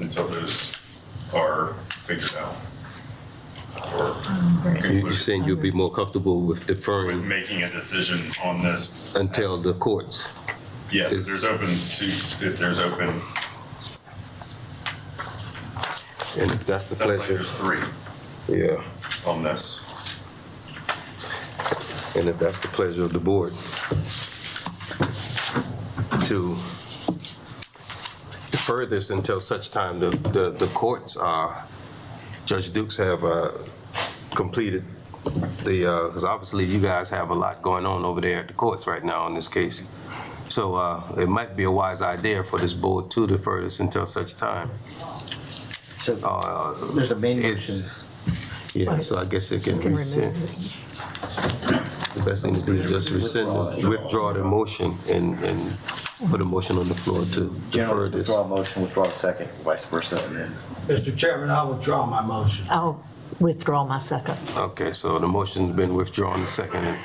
until those are figured out. Or You're concluded, saying you'd be more comfortable with deferring making a decision on this. until the courts? Yes, if there's open suit, if there's open, And if that's the sounds like pleasure, there's 3 yeah. on this. And if that's the pleasure of the board to defer this until such time the courts are, Judge Dukes have completed the, because obviously you guys have a lot going on over there at the courts right now in this case. So it might be a wise idea for this board to defer this until such time. So there's a main It's- motion. Yeah, so I guess it can Can rescind. remove The best thing to do is just rescind, withdraw the motion and put a motion on the floor to defer Generally, this. withdraw a motion, withdraw a second, vice versa, and then. Mr. Chairman, I withdraw my motion. I'll withdraw my second. Okay, so the motion's been withdrawn and seconded.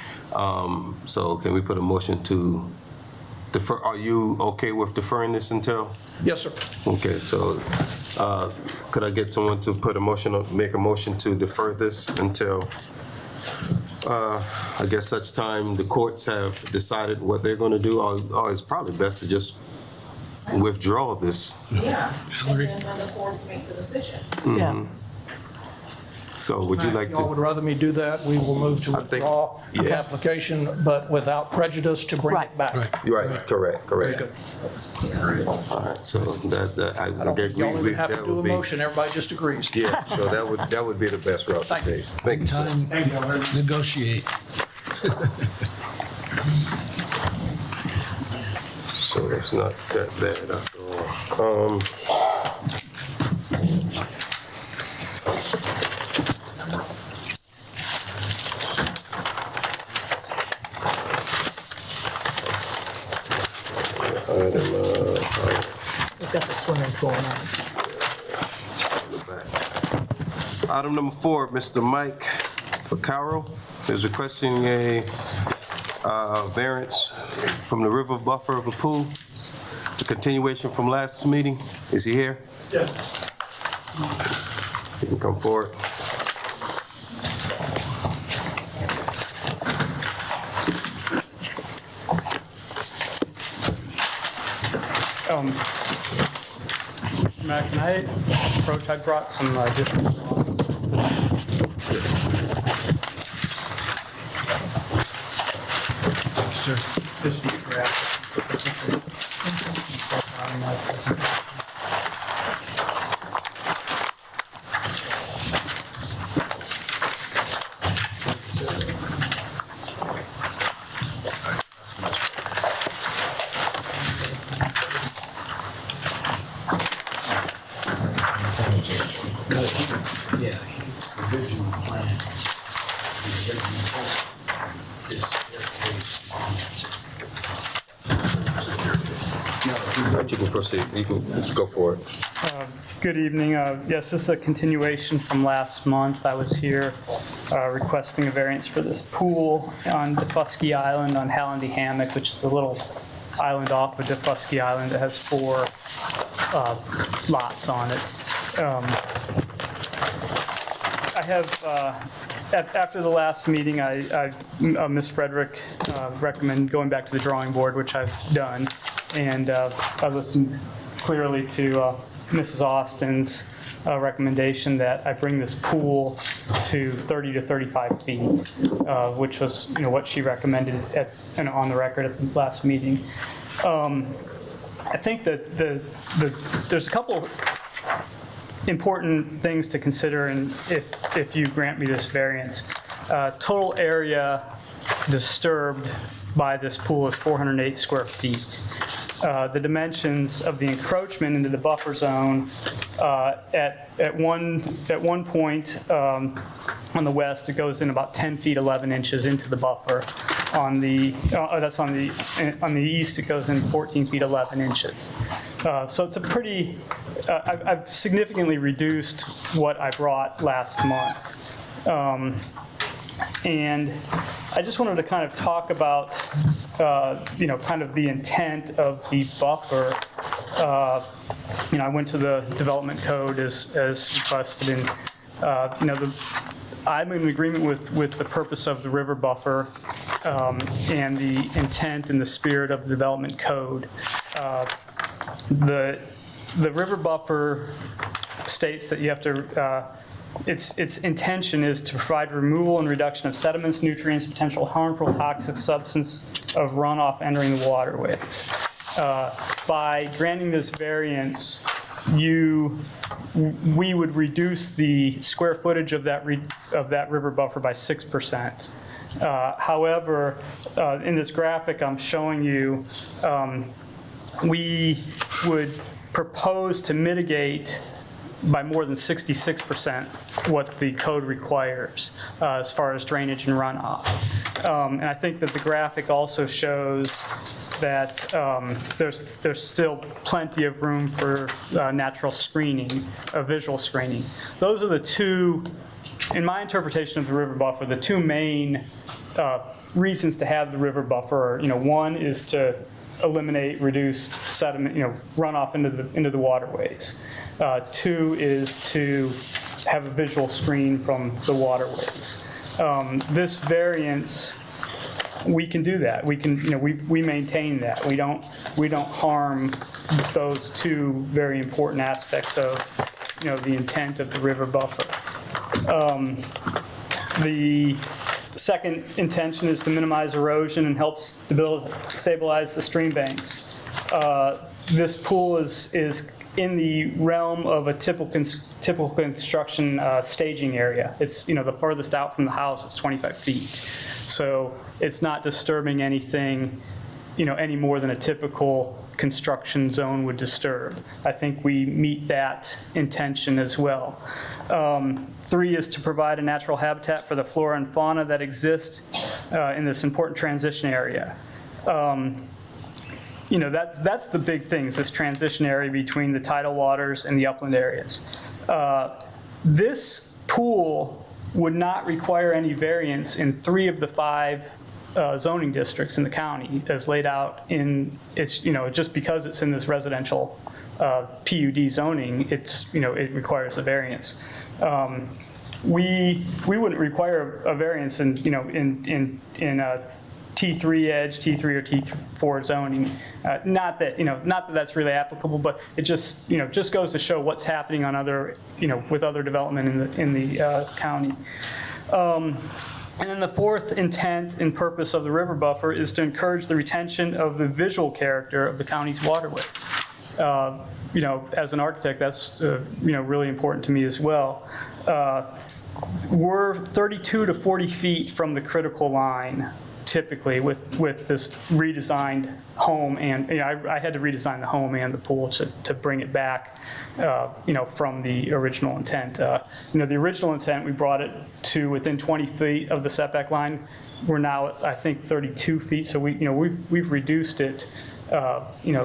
So can we put a motion to defer? Are you okay with deferring this until? Yes, sir. Okay, so could I get someone to put a motion, make a motion to defer this until, I guess such time the courts have decided what they're going to do? Or it's probably best to just withdraw this. Yeah, and then when the courts make the decision. Yeah. So would you like If y'all would to? rather me do that, we will move to I think- withdraw the yeah. application, but without prejudice to bring it Right. back. Right, correct. Very good. All right, so that, I I don't think y'all even have to do a motion, everybody just agrees. Yeah, so that would be the best route to Thank you. take. Thank you, sir. Time, negotiate. So it's not that bad after all. We've got the swimming pool now. Item number 4, Mr. Mike Vaccaro is requesting a variance from the river buffer of a pool. The continuation from last meeting. Is he here? Yes. He can come forward. Matt, can I approach? I brought some additional. Sir. Just need to grab Yeah, original plan. The original plan is You can proceed. You can go for it. Good evening. Yes, this is a continuation from last month. I was here requesting a variance for this pool on Buskie Island on Hallandy Hammock, which is a little island off of Buskie Island that has 4 lots on it. I have, after the last meeting, Ms. Frederick recommended going back to the drawing board, which I've done. And I listened clearly to Mrs. Austin's recommendation that I bring this pool to 30 to 35 feet, which was, what she recommended on the record at the last meeting. I think that there's a couple important things to consider, and if you grant me this variance. Total area disturbed by this pool is 408 square feet. The dimensions of the encroachment into the buffer zone at one point on the west, it goes in about 10 feet 11 inches into the buffer. On the east, it goes in 14 feet 11 inches. So it's a pretty. I've significantly reduced what I brought last month. And I just wanted to kind of talk about, kind of the intent of the buffer. I went to the development code as requested, and, I'm in agreement with the purpose of the river buffer and the intent and the spirit of the development code. The river buffer states that you have to, its intention is to provide removal and reduction of sediments, nutrients, potential harmful toxic substance of runoff entering the waterways. By granting this variance, we would reduce the square footage of that river buffer by 6%. However, in this graphic I'm showing you, we would propose to mitigate by more than 66% what the code requires as far as drainage and runoff. And I think that the graphic also shows that there's still plenty of room for natural screening, visual screening. Those are the two, in my interpretation of the river buffer, the two main reasons to have the river buffer. One is to eliminate, reduce sediment, runoff into the waterways. Two is to have a visual screen from the waterways. This variance, we can do that. We can, we maintain that. We don't harm those two very important aspects of, the intent of the river buffer. The second intention is to minimize erosion and help stabilize the stream banks. This pool is in the realm of a typical construction staging area. It's, the farthest out from the house is 25 feet. So it's not disturbing anything, any more than a typical construction zone would disturb. I think we meet that intention as well. 3 is to provide a natural habitat for the flora and fauna that exist in this important transition area. That's the big thing, is this transition area between the tidal waters and the upland areas. This pool would not require any variance in 3 of the 5 zoning districts in the county as laid out in its, just because it's in this residential PUD zoning, it's, it requires a variance. We wouldn't require a variance in, in T3 edge, T3 or T4 zoning. Not that that's really applicable, but it just, just goes to show what's happening on other, with other development in the county. And then the 4th intent and purpose of the river buffer is to encourage the retention of the visual character of the county's waterways. As an architect, that's, really important to me as well. We're 32 to 40 feet from the critical line, typically, with this redesigned home. And I had to redesign the home and the pool to bring it back, from the original intent. The original intent, we brought it to within 20 feet of the setback line. We're now at, I think, 32 feet. So we've reduced it,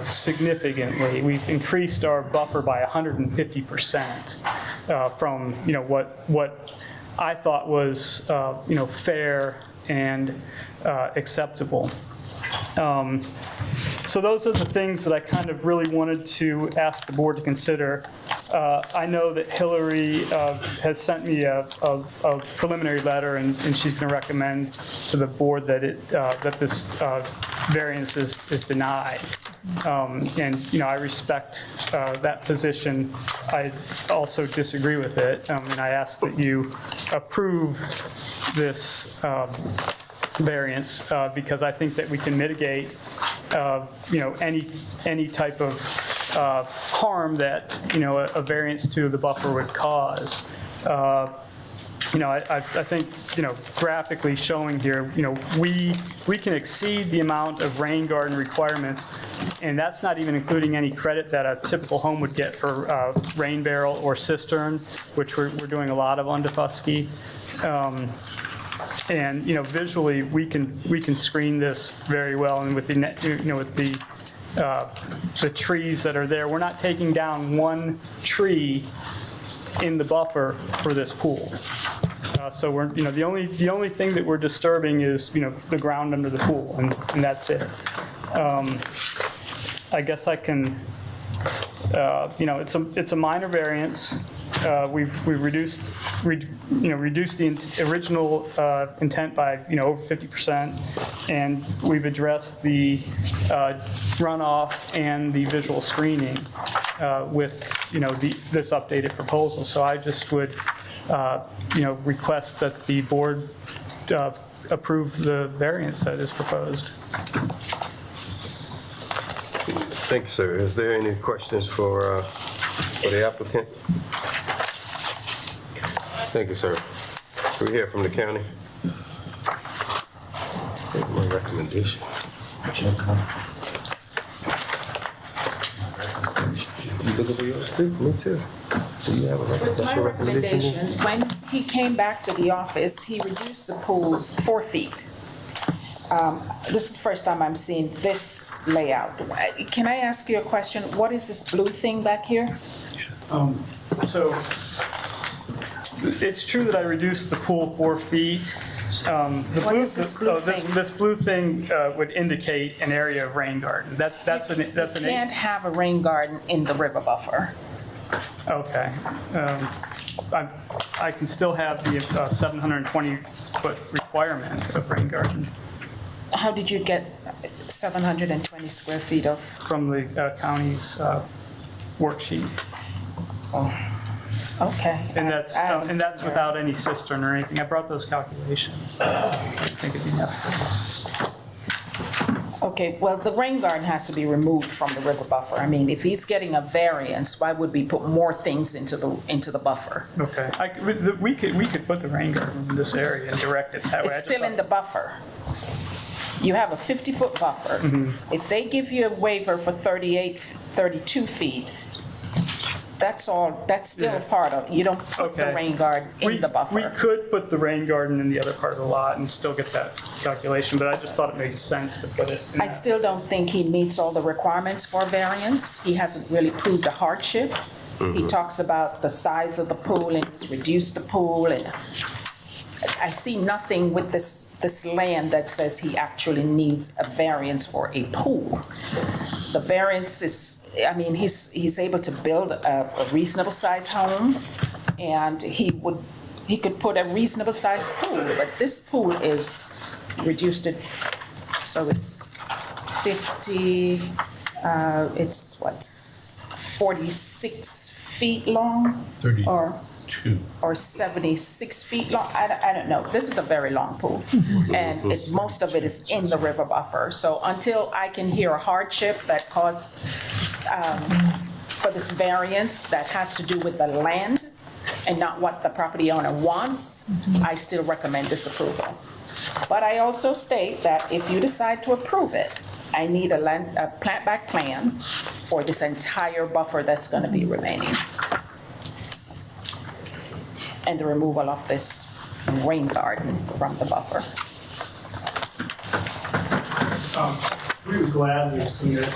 significantly. We've increased our buffer by 150% from, what I thought was, fair and acceptable. So those are the things that I kind of really wanted to ask the board to consider. I know that Hillary has sent me a preliminary letter, and she's going to recommend to the board that that this variance is denied. And I respect that position. I also disagree with it, and I ask that you approve this variance because I think that we can mitigate any type of harm that a variance to the buffer would cause. I think, graphically showing here, we can exceed the amount of rain garden requirements, and that's not even including any credit that a typical home would get for rain barrel or cistern, which we're doing a lot of on Buskie. And, visually, we can screen this very well, and with the trees that are there, we're not taking down one tree in the buffer for this pool. So we're, the only thing that we're disturbing is, the ground under the pool, and that's it. I guess I can, it's a minor variance. We've reduced the original intent by, over 50%, and we've addressed the runoff and the visual screening with, this updated proposal. So I just would, request that the board approve the variance that is proposed. Thank you, sir. Is there any questions for the applicant? Thank you, sir. We hear from the county. Take my recommendation. You looking for yours too? Me too. Do you have a With my recommendation? recommendations, when he came back to the office, he reduced the pool 4 feet. This is the first time I'm seeing this layout. Can I ask you a question? What is this blue thing back here? So it's true that I reduced the pool 4 feet. What is this blue thing? This blue thing would indicate an area of rain garden. That's an. You can't have a rain garden in the river buffer. Okay. I can still have the 720-foot requirement of rain garden How did you get 720 square feet of? from the county's worksheet. Okay. And that's without any cistern or anything. I brought those calculations. I think it'd be necessary. Okay, well, the rain garden has to be removed from the river buffer. I mean, if he's getting a variance, why would we put more things into the buffer? Okay. We could put the rain garden in this area and direct it that way. It's still in the buffer. You have a 50-foot buffer. If they give you a waiver for 32 feet, that's still Yeah. part of, you don't put the Okay. rain garden in the buffer. We could put the rain garden in the other part of the lot and still get that calculation, but I just thought it made sense to put it in I still don't think he meets all the requirements for variance. He hasn't really proved a hardship. He talks about the size of the pool and he's reduced the pool, and I see nothing with this land that says he actually needs a variance for a pool. The variance is, I mean, he's able to build a reasonable sized home, and he could put a reasonable sized pool, but this pool is reduced it, so it's 50, it's what, 46 feet long? 32. Or 76 feet long, I don't know. This is a very long pool, and most of it is in the river buffer. So until I can hear a hardship that caused for this variance that has to do with the land and not what the property owner wants, I still recommend disapproval. But I also state that if you decide to approve it, I need a plant-back plan for this entire buffer that's going to be remaining, and the removal of this rain garden from the buffer. We would gladly submit,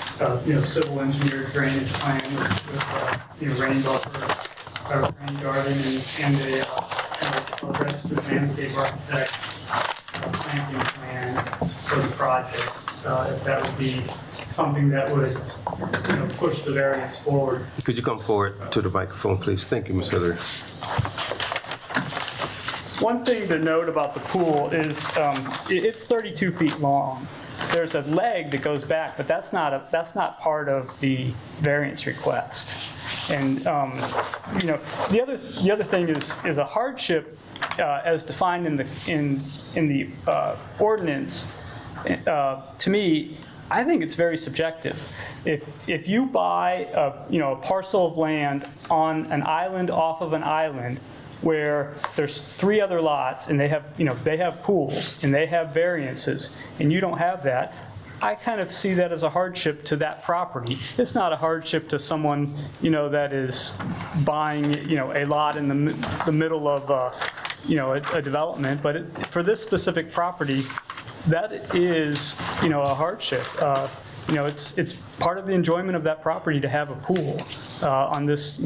civil engineer drainage plan with rain buffer, rain garden, and a registered landscape architect planting plan for the project. If that would be something that would, push the variance forward. Could you come forward to the microphone, please? Thank you, Ms. Hillary. One thing to note about the pool is it's 32 feet long. There's a leg that goes back, but that's not part of the variance request. And the other thing is a hardship as defined in the ordinance. To me, I think it's very subjective. If you buy a parcel of land on an island off of an island, where there's 3 other lots and they have pools and they have variances and you don't have that, I kind of see that as a hardship to that property. It's not a hardship to someone, that is buying, a lot in the middle of, a development, but for this specific property, that is, a hardship. It's part of the enjoyment of that property to have a pool on this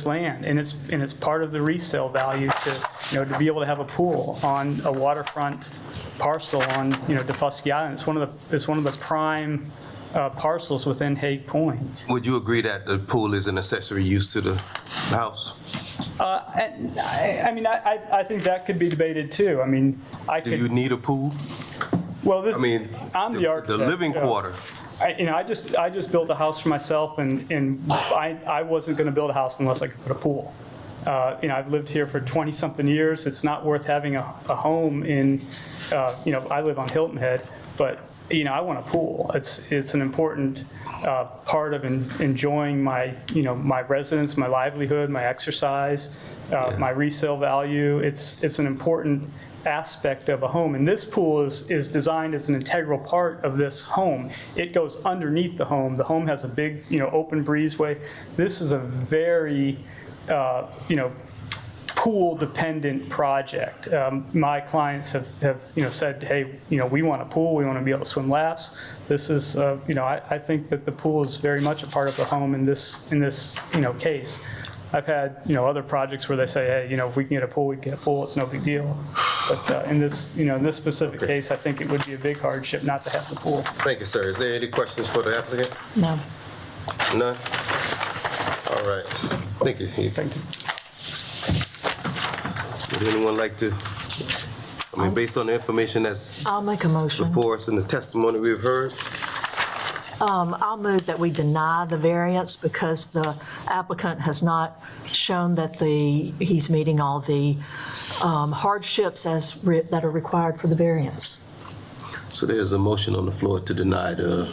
land, and it's part of the resale value to be able to have a pool on a waterfront parcel on Buskie Island. It's one of the prime parcels within Hague Point. Would you agree that the pool is an accessory use to the house? I think that could be debated too. Do you need a pool? Well, I'm the the architect. living quarter. I just built a house for myself, and I wasn't going to build a house unless I could put a pool. I've lived here for 20-something years. It's not worth having a home in, I live on Hilton Head, but, I want a pool. It's an important part of enjoying my residence, my livelihood, my exercise, my resale value. It's an important aspect of a home, and this pool is designed as an integral part of this home. It goes underneath the home. The home has a big, open breezeway. This is a very, pool-dependent project. My clients have said, hey, we want a pool. We want to be able to swim laps. This is, I think that the pool is very much a part of the home in this case. I've had, other projects where they say, hey, if we can get a pool, we can get a pool. It's no big deal. But in this specific case, I think it would be a big hardship not to have the pool. Thank you, sir. Is there any questions for the applicant? No. None? All right. Thank you, Heath. Thank you. Would anyone like to, based on the information that's I'll make a motion. before us and the testimony we've heard? I'll move that we deny the variance because the applicant has not shown that he's meeting all the hardships that are required for the variance. So there's a motion on the floor to deny the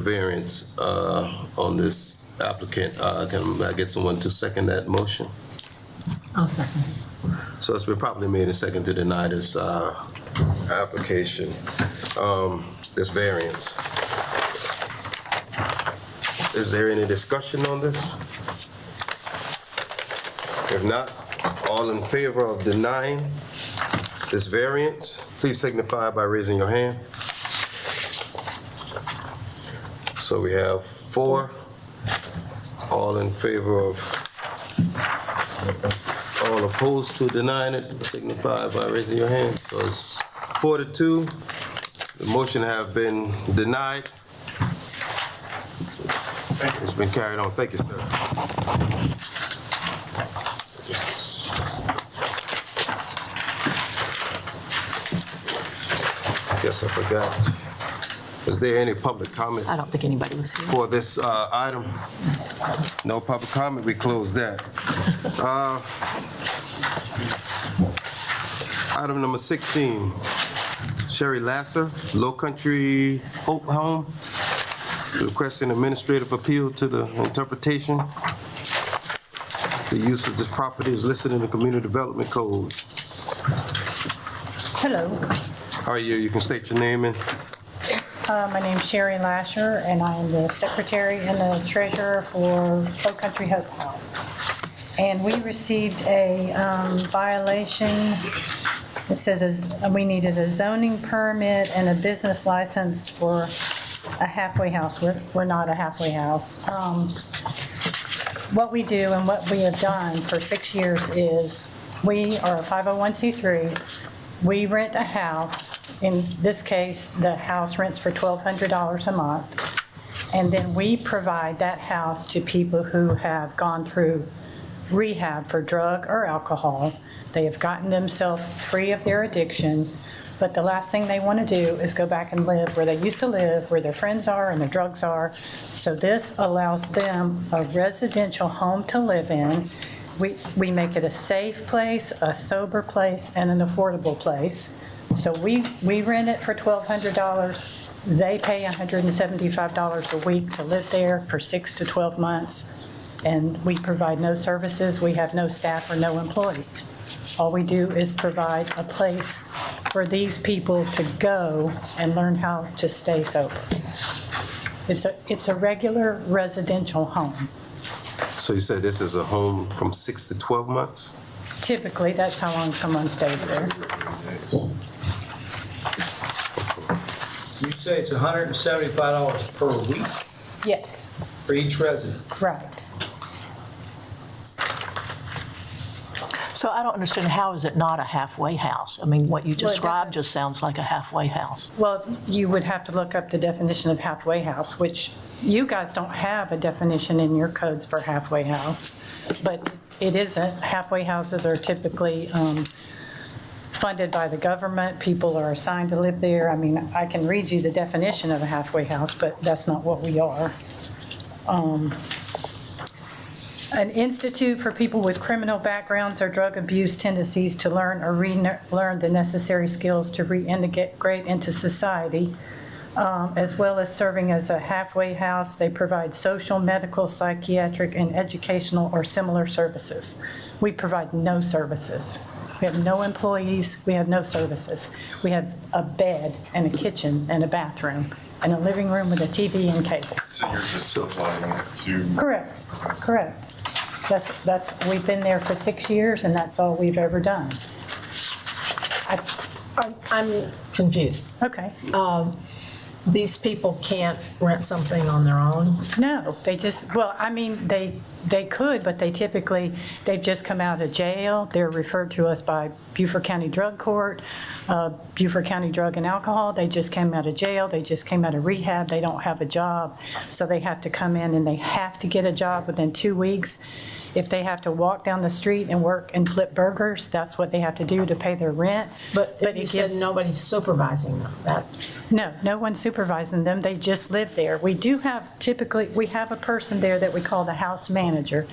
variance on this applicant. Can I get someone to second that motion? I'll second. So it's been properly made a second to deny this application, this variance. Is there any discussion on this? If not, all in favor of denying this variance, please signify by raising your hand. So we have 4. All in favor of, all opposed to denying it, signify by raising your hand. So it's 4-2. The motion have been denied. It's been carried on. Thank you, sir. Guess I forgot. Is there any public comment I don't think anybody was here. for this item? No public comment. We close that. Item number 16. Sherry Lasser, Lowcountry Hope Home, requesting administrative appeal to the interpretation. The use of this property is listed in the Community Development Code. Hello, How are you? You can state your name and my name's Sherry Lasher, and I am the secretary and the treasurer for Lowcountry Hope House. And we received a violation. It says we needed a zoning permit and a business license for a halfway house. We're not a halfway house. What we do and what we have done for 6 years is we are a 501c3. We rent a house. In this case, the house rents for $1,200 a month. And then we provide that house to people who have gone through rehab for drug or alcohol. They have gotten themselves free of their addiction, but the last thing they want to do is go back and live where they used to live, where their friends are and their drugs are. So this allows them a residential home to live in. We make it a safe place, a sober place, and an affordable place. So we rent it for $1,200. They pay $175 a week to live there for 6 to 12 months. and we provide no services. We have no staff or no employees. All we do is provide a place for these people to go and learn how to stay sober. It's a regular residential home. So you said this is a home from 6 to 12 months? Typically, that's how long someone stays there. You say it's $175 per week Yes, for each resident? right. So I don't understand, how is it not a halfway house? I mean, what you described just sounds like a halfway house. Well, you would have to look up the definition of halfway house, which you guys don't have a definition in your codes for halfway house, but it isn't. Halfway houses are typically funded by the government. People are assigned to live there. I mean, I can read you the definition of a halfway house, but that's not what we are. An institute for people with criminal backgrounds or drug abuse tendencies to learn or relearn the necessary skills to reintegrate into society, as well as serving as a halfway house. They provide social, medical, psychiatric, and educational or similar services. We provide no services. We have no employees. We have no services. We have a bed and a kitchen and a bathroom and a living room with a TV and cable. So you're just supplying it to? Correct. We've been there for 6 years, and that's all we've ever done. I'm confused. Okay. These people can't rent something on their own? No, they just, well, I mean, they could, but they've just come out of jail. They're referred to us by Beaufort County Drug Court, Beaufort County Drug and Alcohol. They just came out of jail. They just came out of rehab. They don't have a job. So they have to come in and they have to get a job within 2 weeks. If they have to walk down the street and work and flip burgers, that's what they have to do to pay their rent. But you said nobody's supervising them. No one's supervising them. They just live there. We do have, we have a person there that we call the house manager.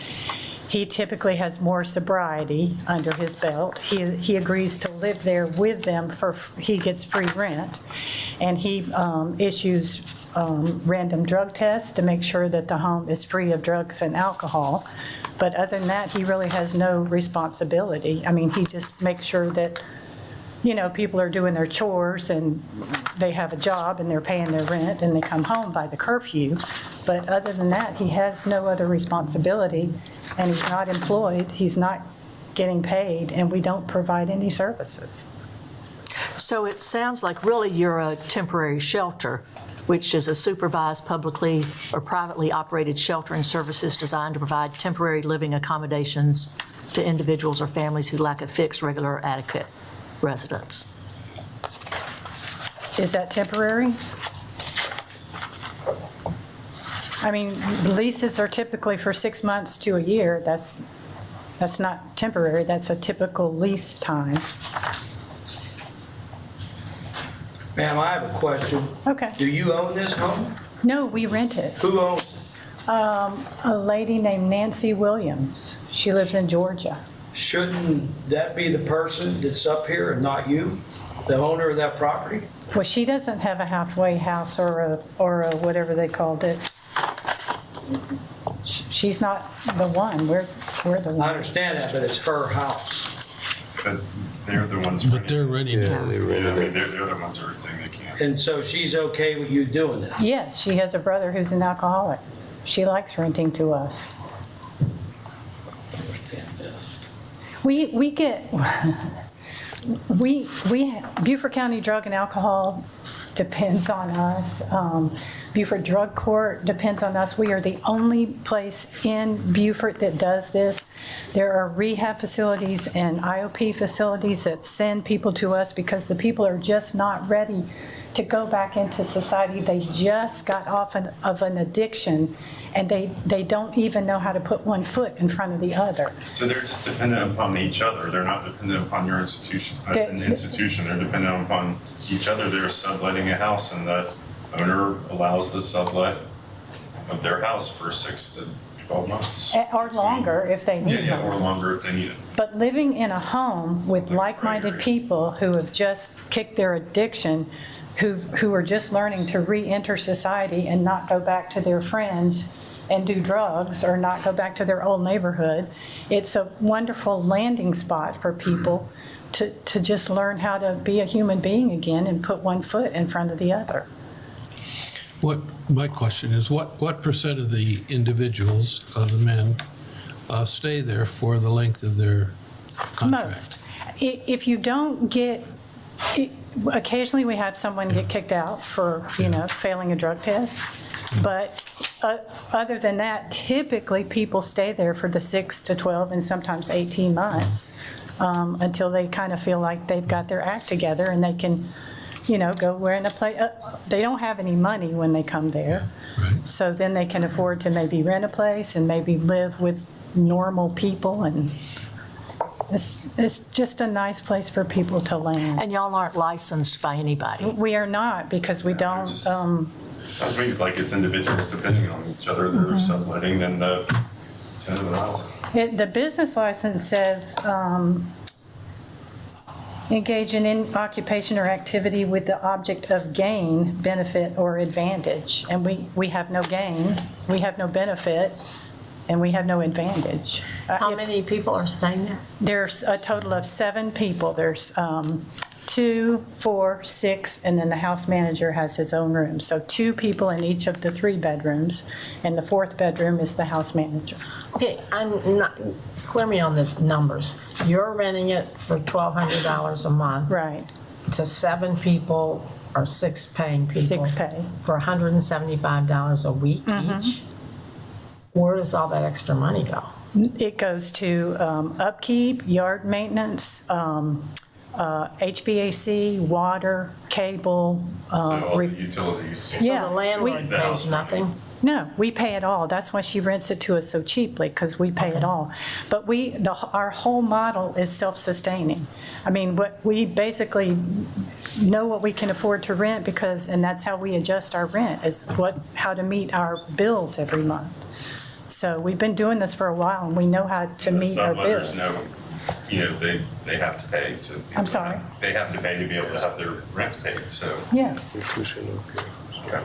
He typically has more sobriety under his belt. He agrees to live there with them he gets free rent. And he issues random drug tests to make sure that the home is free of drugs and alcohol. But other than that, he really has no responsibility. I mean, he just makes sure that, people are doing their chores and they have a job and they're paying their rent and they come home by the curfew. But other than that, he has no other responsibility, and he's not employed, he's not getting paid, and we don't provide any services. So it sounds like really you're a temporary shelter, which is a supervised publicly or privately operated shelter and services designed to provide temporary living accommodations to individuals or families who lack a fixed, regular, or adequate residence. Is that temporary? I mean, leases are typically for 6 months to a year. That's not temporary, that's a typical lease time. Ma'am, I have a question. Okay. Do you own this home? No, we rent it. Who owns it? A lady named Nancy Williams. She lives in Georgia. Shouldn't that be the person that's up here and not you, the owner of that property? Well, she doesn't have a halfway house or a whatever they called it. She's not the one. We're the one. I understand that, but it's her house. But they're the ones. But they're renting it. I mean, they're the ones who are saying they can't. And so she's okay with you doing that? Yes, she has a brother who's an alcoholic. She likes renting to us. We get, Beaufort County Drug and Alcohol depends on us. Beaufort Drug Court depends on us. We are the only place in Beaufort that does this. There are rehab facilities and IOP facilities that send people to us because the people are just not ready to go back into society. They just got off of an addiction, and they don't even know how to put one foot in front of the other. So they're just dependent upon each other. They're not dependent upon your institution. They're dependent upon each other. They're subletting a house, and the owner allows the sublet of their house for 6 to 12 months. Or longer if they need it. Yeah, or longer if they need it. But living in a home with like-minded people who have just kicked their addiction, who are just learning to re-enter society and not go back to their friends, and do drugs or not go back to their old neighborhood. It's a wonderful landing spot for people to just learn how to be a human being again and put one foot in front of the other. My question is, what percent of the individuals, the men, stay there for the length of their contract? Most. If you don't get, occasionally we have someone get kicked out for, failing a drug test. But other than that, typically people stay there for the 6 to 12 and sometimes 18 months until they kind of feel like they've got their act together and they can, go where in a place. They don't have any money when they come there. Right. So then they can afford to maybe rent a place and maybe live with normal people, and it's just a nice place for people to land. And y'all aren't licensed by anybody? We are not, because we don't. Sounds to me like it's individuals depending on each other. They're subletting and tenant housing. The business license says engage in occupation or activity with the object of gain, benefit, or advantage. And we have no gain, we have no benefit, and we have no advantage. How many people are staying there? There's a total of 7 people. There's 2, 4, 6, and then the house manager has his own room. So 2 people in each of the 3 bedrooms, and the 4th bedroom is the house manager. Okay, clear me on the numbers. You're renting it for $1,200 a month. Right. To 7 people or 6 paying people. 6 pay. For $175 a week each. Where does all that extra money go? It goes to upkeep, yard maintenance, HVAC, water, cable. So all the utilities. Yeah, So the landlord pays nothing? No, we pay it all. That's why she rents it to us so cheaply, because we pay it all. But our whole model is self-sustaining. I mean, we basically know what we can afford to rent and that's how we adjust our rent, is how to meet our bills every month. So we've been doing this for a while, and we know how to meet our bills. Subletters know, they have to pay to. I'm sorry? They have to pay to be able to have their rent paid, so. Yes. Okay.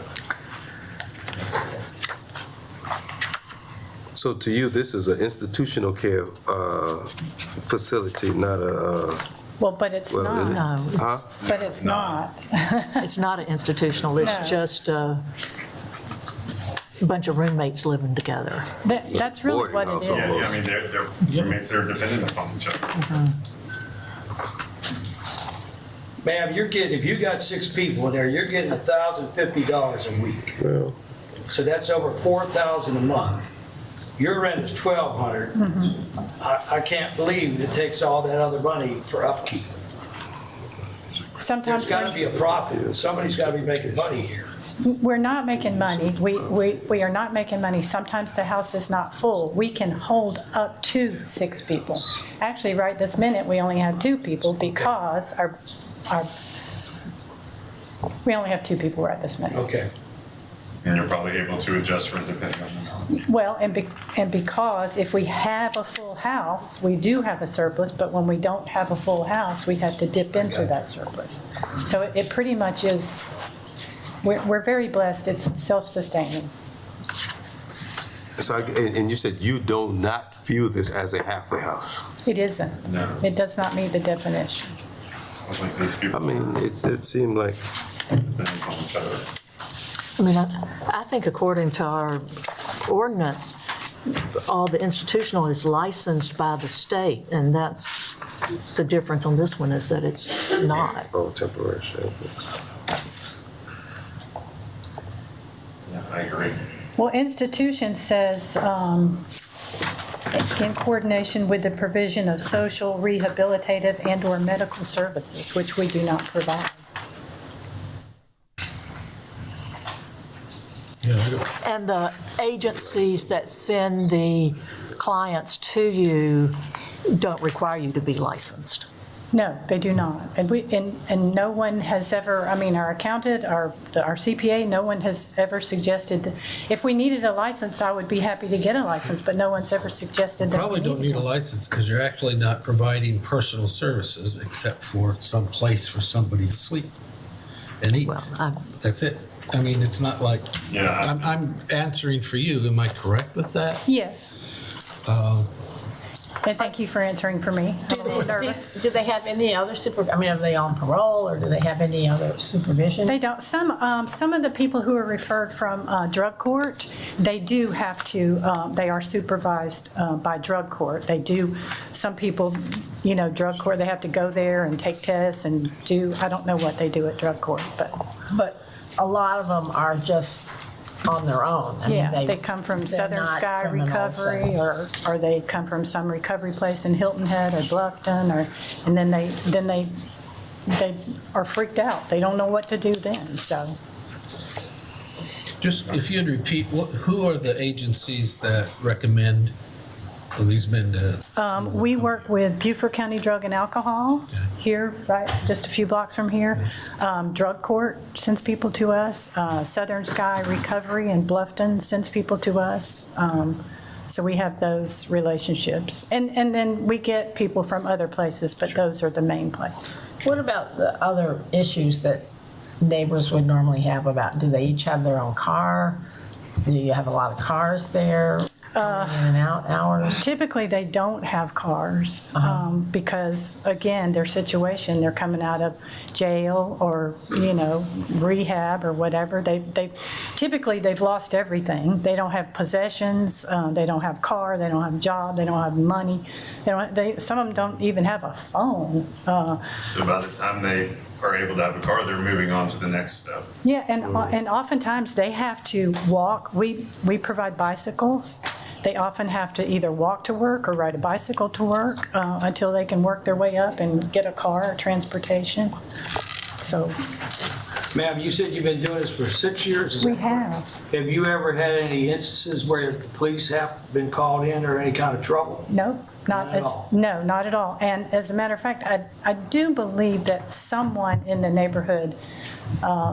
So to you, this is an institutional care facility, not a, Well, but it's not. No, huh? But it's not. it's not an institutional, it's No. just a bunch of roommates living together. That's really what it is. Yeah, I mean, they're roommates, they're dependent upon each other. Ma'am, if you got 6 people in there, you're getting $1,050 a week. Well, So that's over $4,000 a month. Your rent is $1,200. I can't believe it takes all that other money for upkeep. Sometimes There's got to be a profit. Somebody's got to be making money here. we're not making money. We are not making money. Sometimes the house is not full. We can hold up to 6 people. Actually, right this minute, we only have 2 people because we only have 2 people right this minute. Okay. And you're probably able to adjust for it depending on the amount. Well, and because if we have a full house, we do have a surplus, but when we don't have a full house, we have to dip into that surplus. So it pretty much is, we're very blessed. It's self-sustaining. so and you said you do not view this as a halfway house. It isn't. No. It does not meet the definition. Like these people. I mean, it seemed like, depending upon each other. I mean, I think according to our ordinance, all the institutional is licensed by the state, and that's the difference on this one, is that it's not. oh, temporary shelter. Yeah, I agree. Well, institution says, in coordination with the provision of social, rehabilitative, and/or medical services, which we do not provide. And the agencies that send the clients to you don't require you to be licensed. No, they do not. And no one has ever, I mean, our accountant, our CPA, no one has ever suggested that if we needed a license, I would be happy to get a license, but no one's ever suggested that. Probably don't need a license because you're actually not providing personal services except for some place for somebody to sleep and eat. Well, That's it. I mean, it's not like, Yeah. I'm answering for you. Am I correct with that? Yes. And thank you for answering for me. I'm a little nervous. Do they have any other are they on parole, or do they have any other supervision? They don't, some of the people who are referred from drug court, they do have to, they are supervised by drug court. They do, some people, drug court, they have to go there and take tests and do, I don't know what they do at drug court, but a lot of them are just on their own. I mean, yeah, they come from they're Southern not Sky criminals, Recovery, or they come from some recovery place in Hilton Head or Bluffton, and then they are freaked out. They don't know what to do then, so. Just if you'd repeat, who are the agencies that recommend these men to? We work with Beaufort County Drug and Alcohol here, right, just a few blocks from here. Drug Court sends people to us. Southern Sky Recovery in Bluffton sends people to us. So we have those relationships. And then we get people from other places, but those are the main places. What about the other issues that neighbors would normally have about, do they each have their own car? Do you have a lot of cars there? Coming in and out hours? Typically, they don't have cars because, again, their situation, they're coming out of jail or, rehab or whatever. Typically, they've lost everything. They don't have possessions. They don't have car. They don't have job. They don't have money. Some of them don't even have a phone. So by the time they are able to have a car, they're moving on to the next step. Yeah, and oftentimes they have to walk. We provide bicycles. They often have to either walk to work or ride a bicycle to work until they can work their way up and get a car or transportation. So. Ma'am, you said you've been doing this for 6 years? We have. Have you ever had any instances where the police have been called in or any kind of trouble? No. Not at all? No, not at all. And as a matter of fact, I do believe that someone in the neighborhood,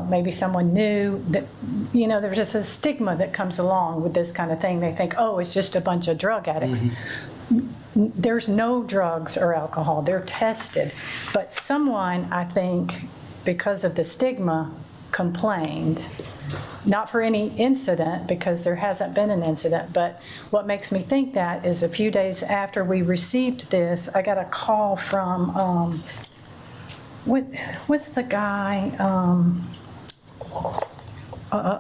maybe someone knew that, there's just a stigma that comes along with this kind of thing. They think, oh, it's just a bunch of drug addicts. Mm-hmm. There's no drugs or alcohol. They're tested. But someone, I think, because of the stigma, complained. Not for any incident, because there hasn't been an incident, but what makes me think that is a few days after we received this, I got a call from, what's the guy,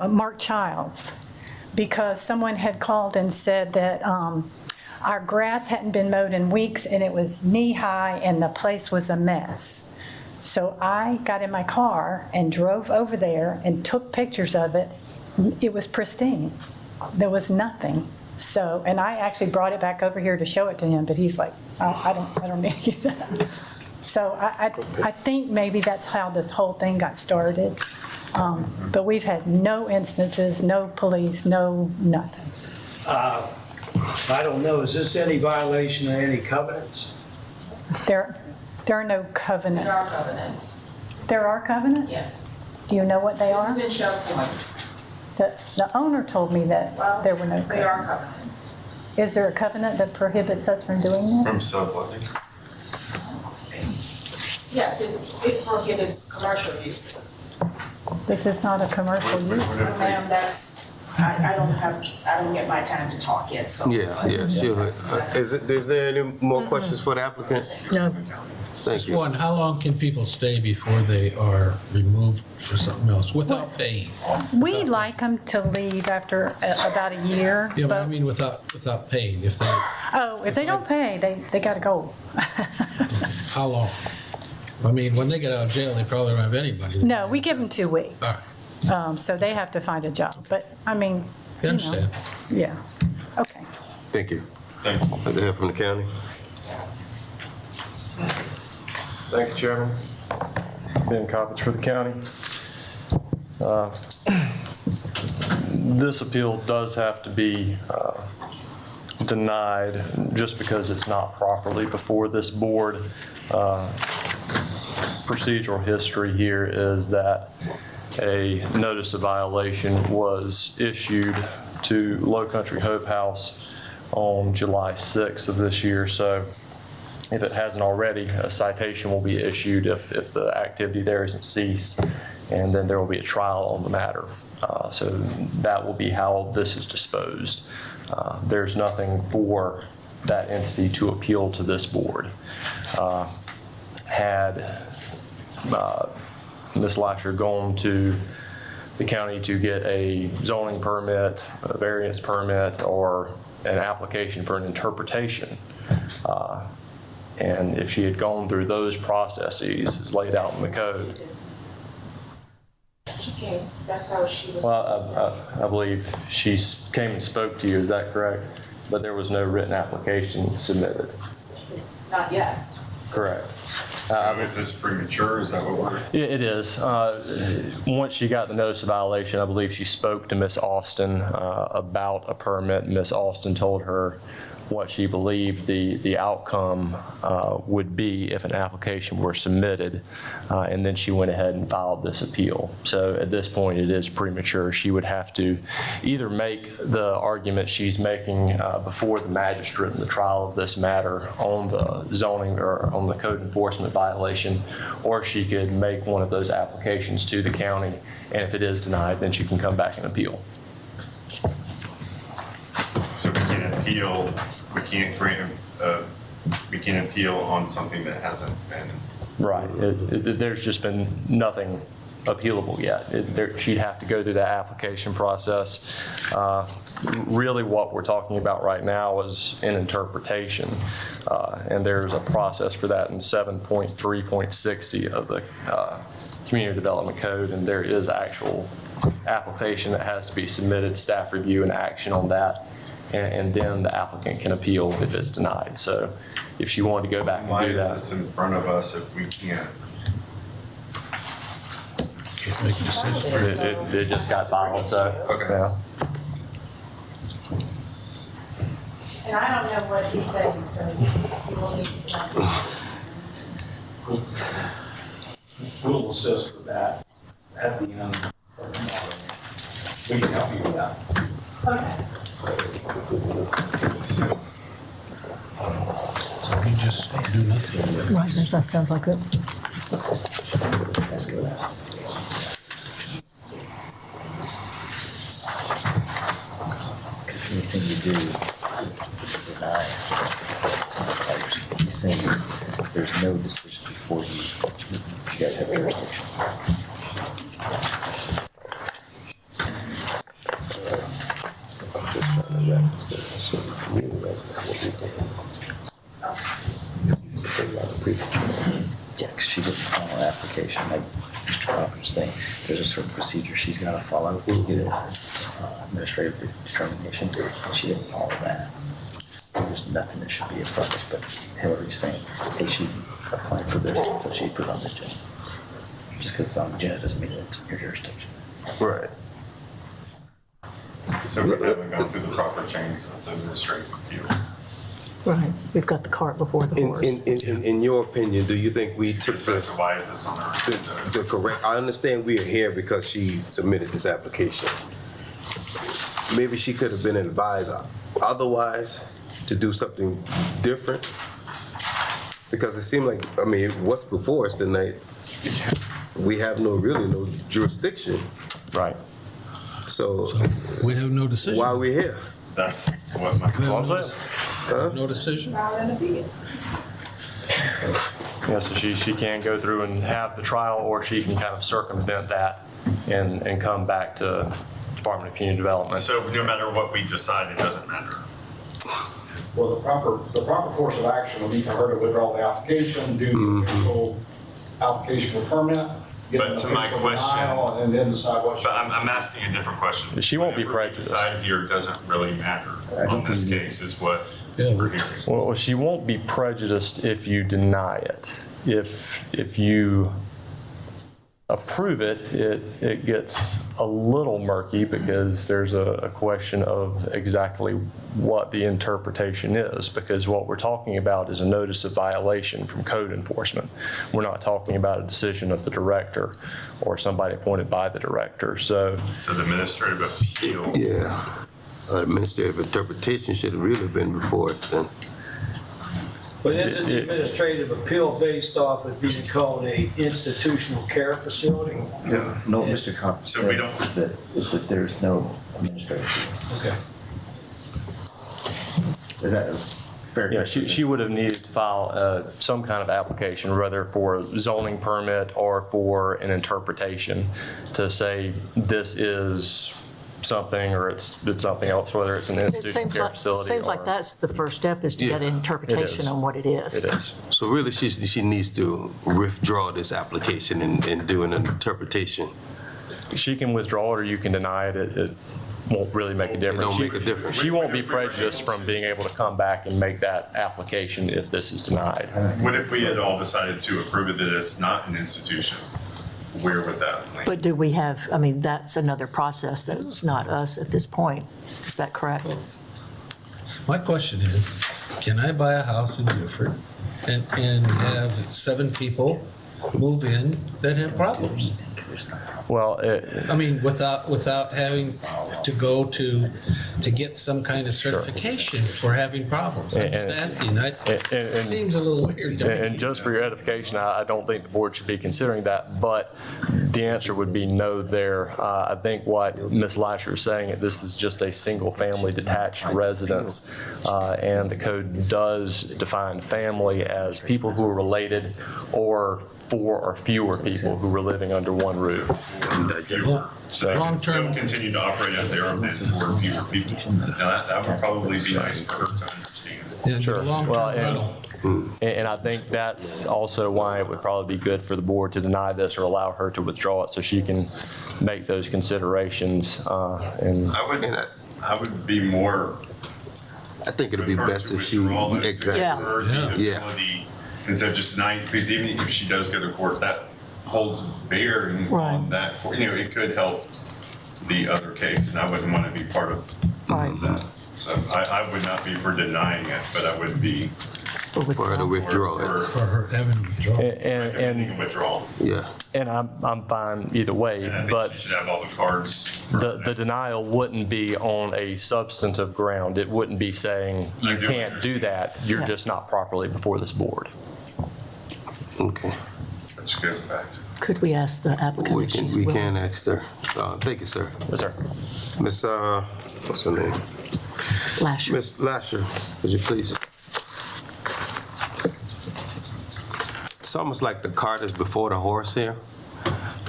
Mark Childs, because someone had called and said that our grass hadn't been mowed in weeks and it was knee-high and the place was a mess. So I got in my car and drove over there and took pictures of it. It was pristine. There was nothing. So, and I actually brought it back over here to show it to him, but he's like, I don't need that. So I think maybe that's how this whole thing got started. But we've had no instances, no police, no nothing. I don't know, is this any violation of any covenants? There are no covenants. There are covenants. There are covenants? Yes. Do you know what they are? This is in Shell Point. The owner told me that there were no covenants. There are covenants. Is there a covenant that prohibits us from doing that? From subletting. Yes, it prohibits commercial uses. This is not a commercial use. Ma'am, I don't get my time to talk yet, so. Yeah, sure. Is there any more questions for the applicant? No. Thank Just you. one, how long can people stay before they are removed for something else without paying? We like them to leave after about a year. Yeah, but I mean without paying, if they, If they don't pay, they gotta go. how long? I mean, when they get out of jail, they probably don't have anybody. No, we give them 2 weeks. All right. So they have to find a job, but I mean. I understand. Yeah, okay. Thank you. Thank you. Like to hear from the county? Thank you, Chairman. Ben Coppins for the county. This appeal does have to be denied just because it's not properly before this board. Procedural history here is that a notice of violation was issued to Lowcountry Hope House on July 6th of this year. So if it hasn't already, a citation will be issued if the activity there isn't ceased, and then there will be a trial on the matter. So that will be how this is disposed. There's nothing for that entity to appeal to this board. Had Ms. Lasher gone to the county to get a zoning permit, a variance permit, or an application for an interpretation, and if she had gone through those processes as laid out in the code. She came, that's how she was. Well, I believe she came and spoke to you, is that correct? But there was no written application submitted. Not yet. Correct. Is this premature? Is that what we're? Yeah, it is. Once she got the notice of violation, I believe she spoke to Ms. Austin about a permit. Ms. Austin told her what she believed the outcome would be if an application were submitted, and then she went ahead and filed this appeal. So at this point, it is premature. She would have to either make the argument she's making before the magistrate in the trial of this matter on the zoning or on the code enforcement violation, or she could make one of those applications to the county, and if it is denied, then she can come back and appeal. So we can't appeal, we can't grant, we can't appeal on something that hasn't been. Right. There's just been nothing appealable yet. She'd have to go through that application process. Really what we're talking about right now is an interpretation, and there's a process for that in 7.3.60 of the Community Development Code, and there is actual application that has to be submitted, staff review and action on that, and then the applicant can appeal if it's denied. So if she wanted to go back and Why do is that. this in front of us if we can't? Make a decision. It just got filed, so. Okay. Yeah. And I don't know what he's saying, so you will need to tell me. We'll assist with that at the end. We can help you with that. Okay. So we just do nothing. Right, that sounds like it. Let's go out. Because anything you do is deny. You're saying there's no decision before you guys have jurisdiction. Yeah, because she didn't follow an application. Like Mr. Cropper was saying, there's a certain procedure she's got to follow to get an administrative determination, and she didn't follow that. There's nothing that should be in front of us, but Hillary's saying, hey, she applied for this, so she put it on the agenda. Just because it's on the agenda doesn't mean it's in your jurisdiction. Right. So we haven't gone through the proper chains of the administrative appeal. Right, we've got the cart before the horse. In your opinion, do you think we took Why is this on our agenda? the correct, I understand we are here because she submitted this application. Maybe she could have been advised otherwise to do something different? Because it seemed like, I mean, what's before us tonight, we have no jurisdiction. Right. So We have no decision. why are we here? That's what my. We have Huh? no decision. Yeah, so she can go through and have the trial, or she can kind of circumvent that and come back to Department of Community Development. So no matter what we decide, it doesn't matter. Well, the proper course of action would be for her to withdraw the application, do the official application for permit, get an But to my official question- denial, and then decide what she. But I'm asking a different question. She won't be Whatever we prejudiced. decide here doesn't really matter on this case is what we're hearing. Well, she won't be prejudiced if you deny it. If you approve it, it gets a little murky because there's a question of exactly what the interpretation is, because what we're talking about is a notice of violation from code enforcement. We're not talking about a decision of the director or somebody appointed by the director. So the administrative appeal. Yeah. Administrative interpretation should have really been before us then. But isn't the administrative appeal based off of being called a institutional care facility? Yeah. No, Mr. Cox So we don't- is that there's no administrative fee. Okay. Is that a fair? Yeah, she would have needed to file some kind of application, whether for a zoning permit or for an interpretation to say this is something or it's something else, whether it's an It institutional care facility. seems like or- that's the first step, is to get an Yeah, interpretation is. on what it is. It is. So really, she needs to withdraw this application and do an interpretation. She can withdraw it or you can deny it. It won't really make a difference. don't make a difference. She won't be prejudiced from being able to come back and make that application if this is denied. What if we had all decided to approve it that it's not an institution? Where would that land? But do we have, I mean, that's another process that's not us at this point. Is that correct? My question is, can I buy a house in Beaufort and have 7 people move in that have problems? Well, I mean, without having to go to get some kind of certification for having problems. I'm just asking. It seems a little weird to me. and just for your edification, I don't think the board should be considering that, but the answer would be no there. I think what Ms. Lasher is saying, this is just a single-family detached residence, and the code does define family as people who are related or 4 or fewer people who were living under one roof. So they can still continue to operate as they are then for fewer people. Now, that would probably be nice for her to understand. Yeah, Sure. long-term Well, rental. and I think that's also why it would probably be good for the board to deny this or allow her to withdraw it so she can make those considerations. And I would be more. I think it'd be best if she, exactly. Yeah. Instead of just denying, because even if she does go to court, that holds bearing on that, it could help the other case, and I wouldn't want to be part of that. So I would not be for denying it, but I would be For her to withdraw it. For her having to withdraw. and withdraw. Yeah. And I'm fine either way, And I think but she should have all the cards. the denial wouldn't be on a substantive ground. It wouldn't be saying you do can't do that. You're Yeah. just not properly before this board. Okay. Which goes back to. Could we ask the applicant if she's We willing? can ask her. Thank you, sir. Yes, sir. Miss, what's her name? Lasher. Miss Lasher, would you please? It's almost like the cart is before the horse here.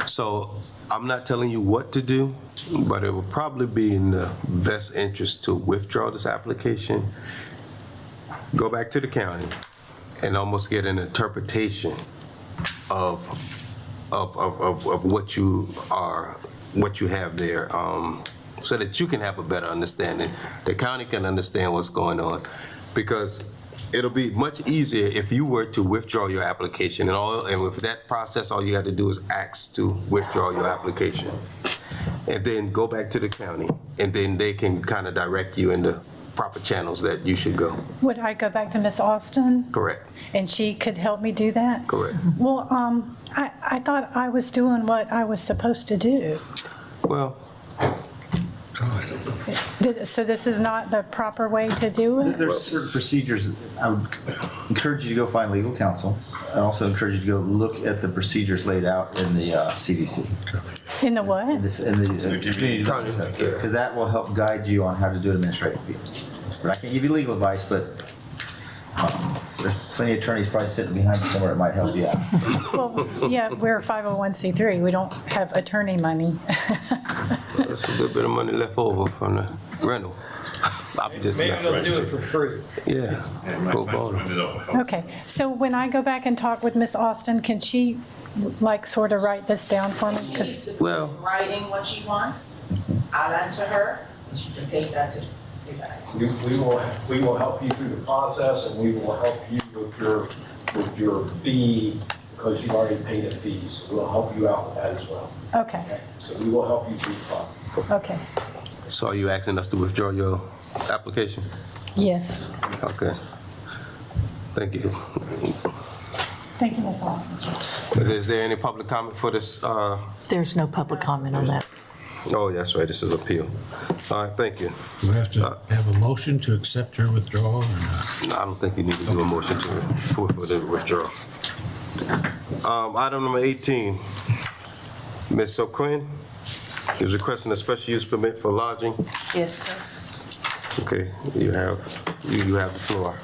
So I'm not telling you what to do, but it would probably be in the best interest to withdraw this application, go back to the county, and almost get an interpretation of what you have there, so that you can have a better understanding. The county can understand what's going on, because it'll be much easier if you were to withdraw your application, and with that process, all you have to do is ask to withdraw your application, and then go back to the county, and then they can kind of direct you in the proper channels that you should go. Would I go back to Ms. Austin Correct. and she could help me do that? Correct. Well, I thought I was doing what I was supposed to do. Well, So this is not the proper way to do it? There's certain procedures. I would encourage you to go find legal counsel, and also encourage you to go look at the procedures laid out in the CDC. In the what? Because that will help guide you on how to do an administrative appeal. But I can't give you legal advice, but there's plenty of attorneys probably sitting behind you somewhere that might help you out. Well, yeah, we're a 501c3. We don't have attorney money. there's a good bit of money left over from the rental. I'm just Maybe messing they'll do with it for free. you. Yeah. Go bowling. Okay, so when I go back and talk with Miss Austin, can she like sort of write this down for me? 'Cause- Well, Writing what she wants, I'll answer her, and she can take that to you guys. We will help you through the process, and we will help you with your fee, because you've already paid a fee, so we'll help you out with that as well. Okay, So we will help you through the process. okay, so are you asking us to withdraw your application? yes. Okay. Thank you. Thank you, Ms. Austin. Is there any public comment for this? There's no public comment on that. Oh, that's right, this is appeal. All right, thank you. Do we have to have a motion to accept her withdrawal or not? No, I don't think you need to do a motion for the withdrawal. Item number 18, Ms. O'Quinn is requesting a special use permit for lodging. Yes, sir. Okay, you have the floor.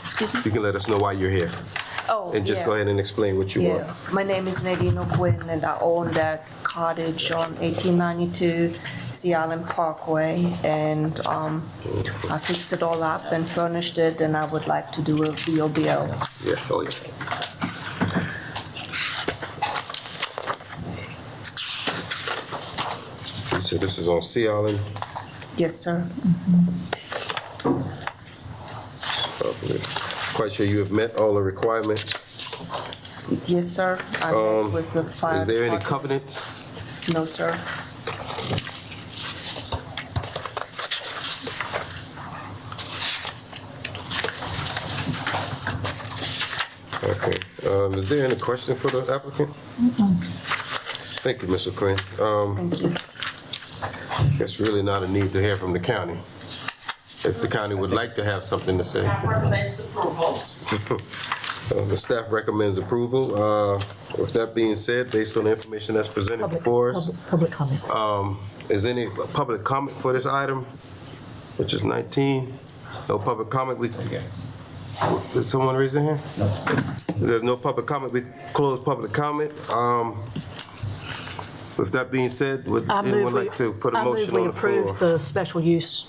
Excuse me? You can let us know why you're here. Oh, And just yeah. go ahead and explain what you want. Yeah, my name is Nadine O'Quinn, and I own that cottage on 1892 Sea Island Parkway, and I fixed it all up and furnished it, and I would like to do a VOBO. Yeah, oh yeah. You said this is on Sea Island? Yes, sir. Quite sure you have met all the requirements. Yes, sir. I met with the fire Is there any department. covenants? No, sir. Okay. Is there any question for the applicant? Thank you, Ms. O'Quinn. Thank you. It's really not a need to hear from the county. If the county would like to have something to say. Staff recommends approval. The staff recommends approval. With that being said, based on the information that's presented before us, Public comment. is any public comment for this item, which is 19? No public comment? Did someone raise their hand? No. If there's no public comment, we close public comment. With that being said, would I move anyone we- like to put a I move motion we on the floor? approve the special use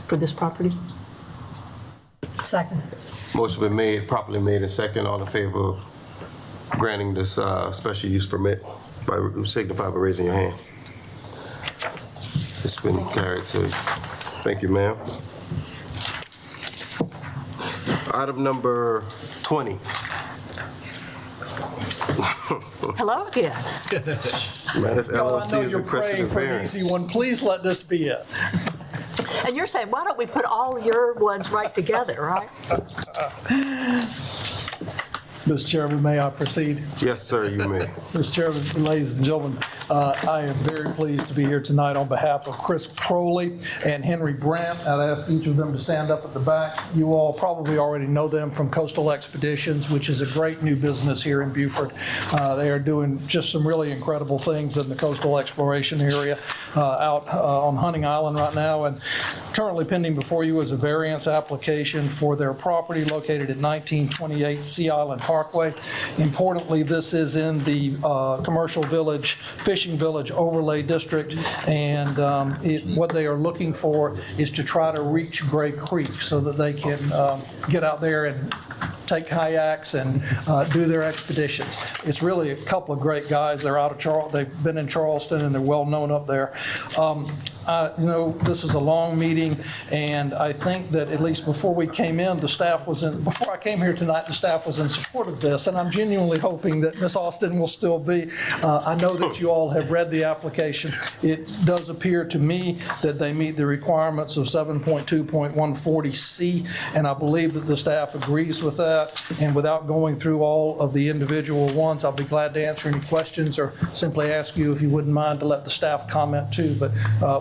for this property. Second. Motion been made, properly made, and second. All in favor of granting this special use permit, signify by raising your hand. It's been carried, so thank you, ma'am. Item number 20. Hello again. Mattis Y'all, I LLC know is you're requesting praying a for an variance. easy one. Please let this be it. And you're saying, why don't we put all your ones right together, right? Mr. Chairman, may I proceed? Yes, sir, you may. Mr. Chairman, ladies and gentlemen, I am very pleased to be here tonight on behalf of Chris Crowley and Henry Brandt. I'd ask each of them to stand up at the back. You all probably already know them from Coastal Expeditions, which is a great new business here in Beaufort. They are doing just some really incredible things in the coastal exploration area out on Hunting Island right now. And currently pending before you is a variance application for their property located at 1928 Sea Island Parkway. Importantly, this is in the commercial village, fishing village overlay district, and what they are looking for is to try to reach Gray Creek so that they can get out there and take kayaks and do their expeditions. It's really a couple of great guys. They're out of they've been in Charleston and they're well known up there. This is a long meeting, and I think that at least before we came in, before I came here tonight, the staff was in support of this, and I'm genuinely hoping that Ms. Austin will still be. I know that you all have read the application. It does appear to me that they meet the requirements of 7.2.140C, and I believe that the staff agrees with that. And without going through all of the individual ones, I'll be glad to answer any questions or simply ask you if you wouldn't mind to let the staff comment too. But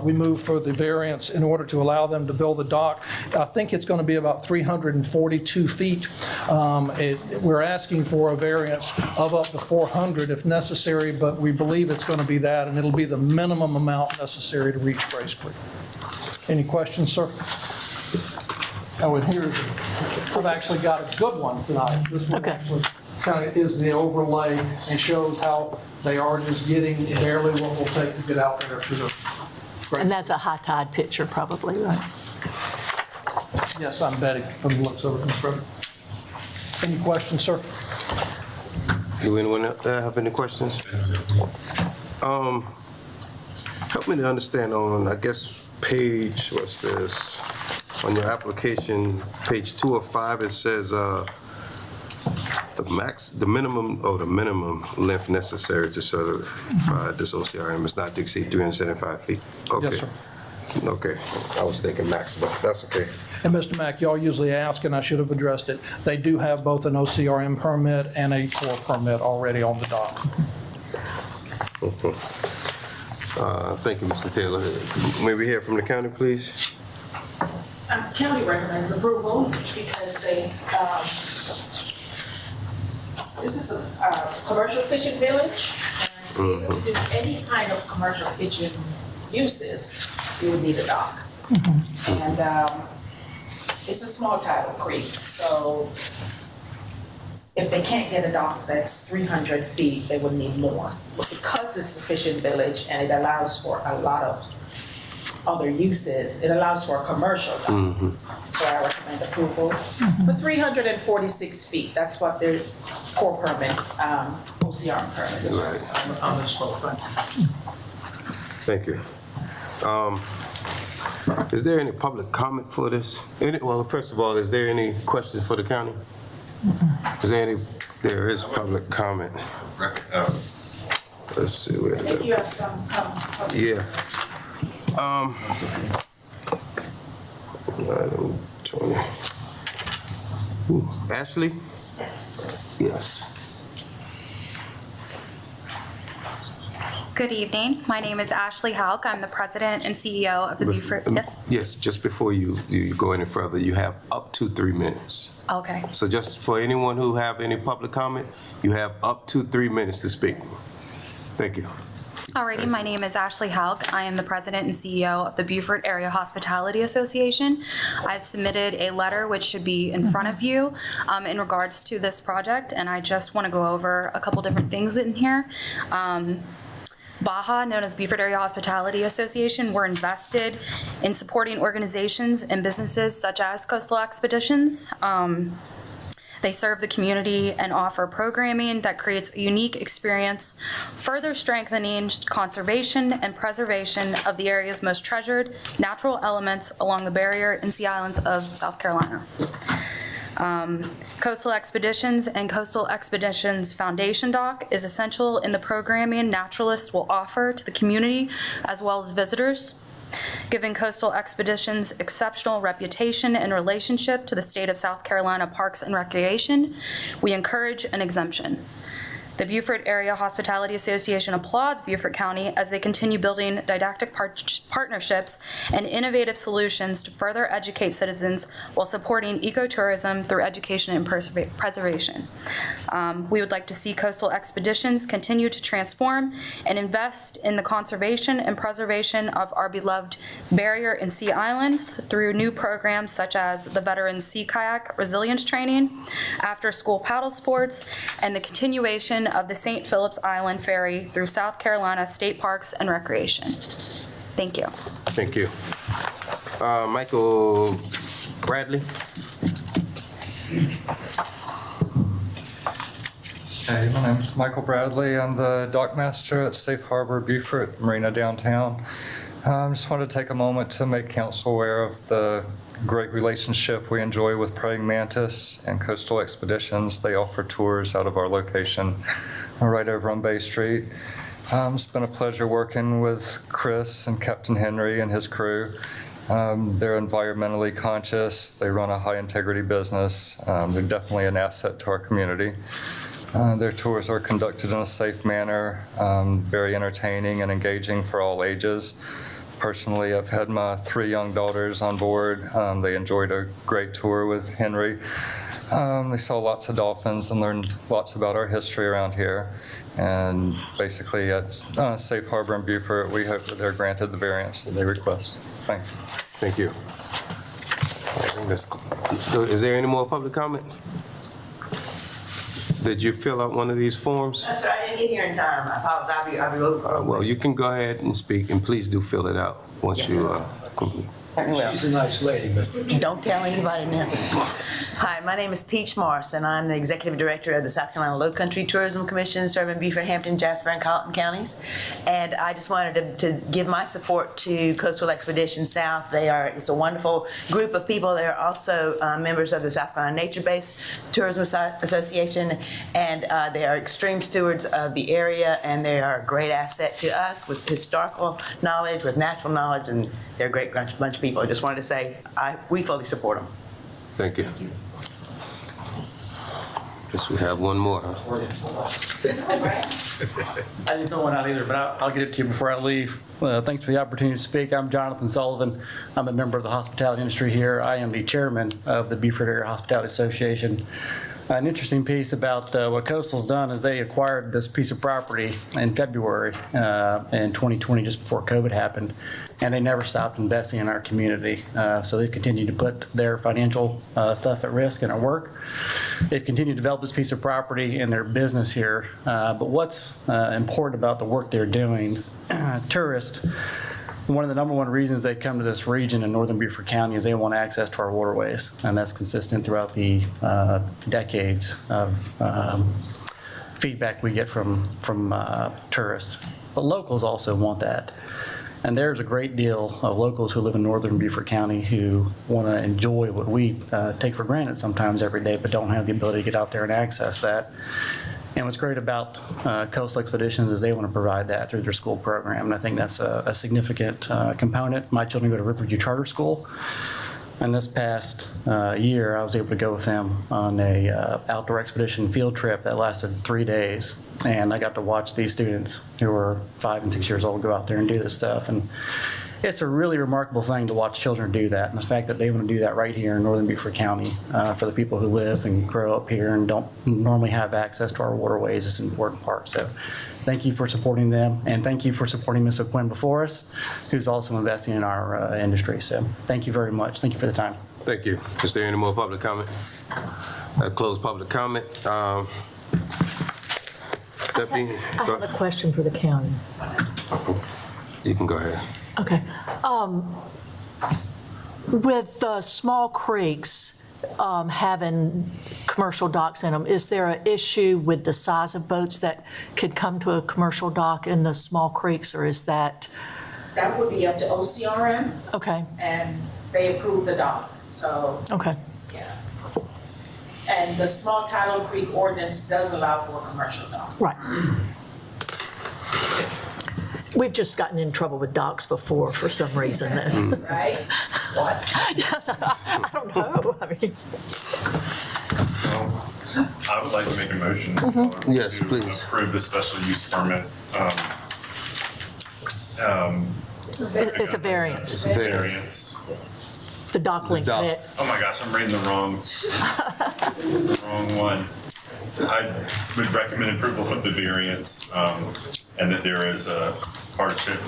we move for the variance in order to allow them to build the dock. I think it's going to be about 342 feet. We're asking for a variance of up to 400 if necessary, but we believe it's going to be that, and it'll be the minimum amount necessary to reach Grace Creek. Any questions, sir? Oh, and here, I've actually got a good one tonight. This one actually kind of is the overlay and shows how they are just getting barely what we'll take to get out there to the. And that's a high tide picture probably, right? Yes, I'm betting from the looks of it, Mr. Reddick. Any questions, sir? Do anyone have any questions? Help me to understand on, I guess, page, what's this? On your application, page 2 of 5, it says the minimum length necessary to certify this OCRM is not to exceed 375 feet. Okay. Yes, sir. Okay, I was thinking maximum. That's okay. And Mr. Mack, y'all usually ask, and I should have addressed it, they do have both an OCRM permit and a core permit already on the dock. Thank you, Mr. Taylor. May we hear from the county, please? County recommends approval because they, this is a commercial fishing village. And to be able to do any kind of commercial fishing uses, you would need a dock. And it's a small tidal creek, so if they can't get a dock that's 300 feet, they would need more. But because it's a fishing village and it allows for a lot of other uses, it allows for a commercial dock. So I recommend approval for 346 feet. That's what their core permit, OCR permit is on the slope front. Thank you. Is there any public comment for this? Well, first of all, is there any questions for the county? Is there any? There is public comment. Let's see where. I think you have some. Yeah. Item 20. Ashley? Yes. Yes. Good evening. My name is Ashley Hauk. I'm the president and CEO of the Beaufort. Yes? Yes, just before you go any further, you have up to 3 minutes. Okay. So just for anyone who have any public comment, you have up to 3 minutes to speak. Thank you. Alrighty, my name is Ashley Hauk. I am the president and CEO of the Beaufort Area Hospitality Association. I've submitted a letter which should be in front of you in regards to this project, and I just want to go over a couple different things in here. BAHA, known as Beaufort Area Hospitality Association, we're invested in supporting organizations and businesses such as Coastal Expeditions. They serve the community and offer programming that creates a unique experience, further strengthening conservation and preservation of the area's most treasured natural elements along the barrier and sea islands of South Carolina. Coastal Expeditions and Coastal Expeditions Foundation Dock is essential in the programming naturalists will offer to the community as well as visitors. Given Coastal Expeditions' exceptional reputation and relationship to the state of South Carolina Parks and Recreation, we encourage an exemption. The Beaufort Area Hospitality Association applauds Beaufort County as they continue building didactic partnerships and innovative solutions to further educate citizens while supporting ecotourism through education and preservation. We would like to see Coastal Expeditions continue to transform and invest in the conservation and preservation of our beloved barrier and sea islands through new programs such as the Veterans Sea Kayak Resilience Training, after-school paddle sports, and the continuation of the St. Philip's Island Ferry through South Carolina State Parks and Recreation. Thank you. Thank you. Michael Bradley? Hey, my name's Michael Bradley. I'm the dockmaster at Safe Harbor Beaufort, Marina downtown. Just wanted to take a moment to make council aware of the great relationship we enjoy with Praying Mantis and Coastal Expeditions. They offer tours out of our location right over on Bay Street. It's been a pleasure working with Chris and Captain Henry and his crew. They're environmentally conscious. They run a high integrity business. They're definitely an asset to our community. Their tours are conducted in a safe manner, very entertaining and engaging for all ages. Personally, I've had my 3 young daughters on board. They enjoyed a great tour with Henry. They saw lots of dolphins and learned lots about our history around here. And basically at Safe Harbor in Beaufort, we hope that they're granted the variance that they request. Thanks. Thank you. Is there any more public comment? Did you fill out one of these forms? Sir, I didn't get here in time. I apologize. I'll be over. Well, you can go ahead and speak, and please do fill it out once you complete. She's a nice lady, but. Don't tell anybody now. Hi, my name is Peach Morse, and I'm the Executive Director of the South Carolina Lowcountry Tourism Commission, serving Beaufort, Hampton, Jasper, and Colleton counties. And I just wanted to give my support to Coastal Expedition South. It's a wonderful group of people. They're also members of the South Carolina Nature-Based Tourism Association, and they are extreme stewards of the area, and they are a great asset to us with historical knowledge, with natural knowledge, and they're a great bunch of people. I just wanted to say we fully support them. Thank you. Guess we have one more, huh? I didn't fill one out either, but I'll get it to you before I leave. Thanks for the opportunity to speak. I'm Jonathan Sullivan. I'm a member of the hospitality industry here. I am the chairman of the Beaufort Area Hospitality Association. An interesting piece about what Coastal's done is they acquired this piece of property in February in 2020, just before COVID happened, and they never stopped investing in our community. So they've continued to put their financial stuff at risk and at work. They've continued to develop this piece of property in their business here. But what's important about the work they're doing, tourists, one of the number one reasons they come to this region in northern Beaufort County is they want access to our waterways, and that's consistent throughout the decades of feedback we get from tourists. But locals also want that. And there's a great deal of locals who live in northern Beaufort County who want to enjoy what we take for granted sometimes every day, but don't have the ability to get out there and access that. And what's great about Coastal Expeditions is they want to provide that through their school program. And I think that's a significant component. My children go to Riverview Charter School. And this past year, I was able to go with them on a outdoor expedition field trip that lasted 3 days. And I got to watch these students who were 5 and 6 years old go out there and do this stuff. And it's a really remarkable thing to watch children do that. And the fact that they want to do that right here in northern Beaufort County for the people who live and grow up here and don't normally have access to our waterways is an important part. So thank you for supporting them. And thank you for supporting Ms. O'Quinn before us, who's also investing in our industry. So thank you very much. Thank you for the time. Thank you. Is there any more public comment? Close public comment. Deputy, I have a question for the county. you can go ahead. Okay. With the small creeks having commercial docks in them, is there an issue with the size of boats that could come to a commercial dock in the small creeks, or is that? That would be up to OCRM. Okay. And they approve the dock, so. Okay. Yeah. And the Small Tidal Creek ordinance does allow for a commercial dock. Right. We've just gotten in trouble with docks before for some reason. Right? What? I don't know. I mean. I would like to make a motion. Yes, to please. approve the special use permit. It's a variance. It's a variance. The dock link. Oh my gosh, I'm reading the wrong one. I would recommend approval of the variance, and that there is a hardship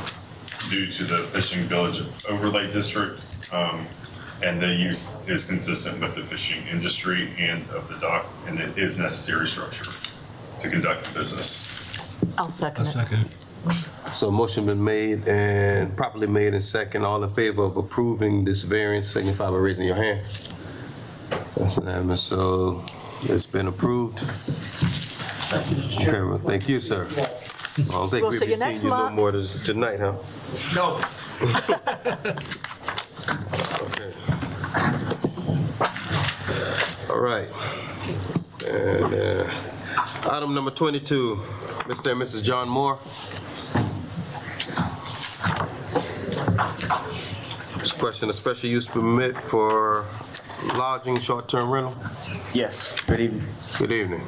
due to the fishing village overlay district, and the use is consistent with the fishing industry and of the dock, and it is necessary structure to conduct the business. I'll second it. Second. So motion been made and properly made and second. All in favor of approving this variance, signify by raising your hand. That's unanimous. So it's been approved. Okay, well, thank you, sir. I don't think We'll we'll see be you seeing next you no month. more tonight, huh? No. Okay. All right. And item number 22, Mr. and Mrs. John Moore. Question, a special use permit for lodging short-term rental? Yes, good evening. Good evening.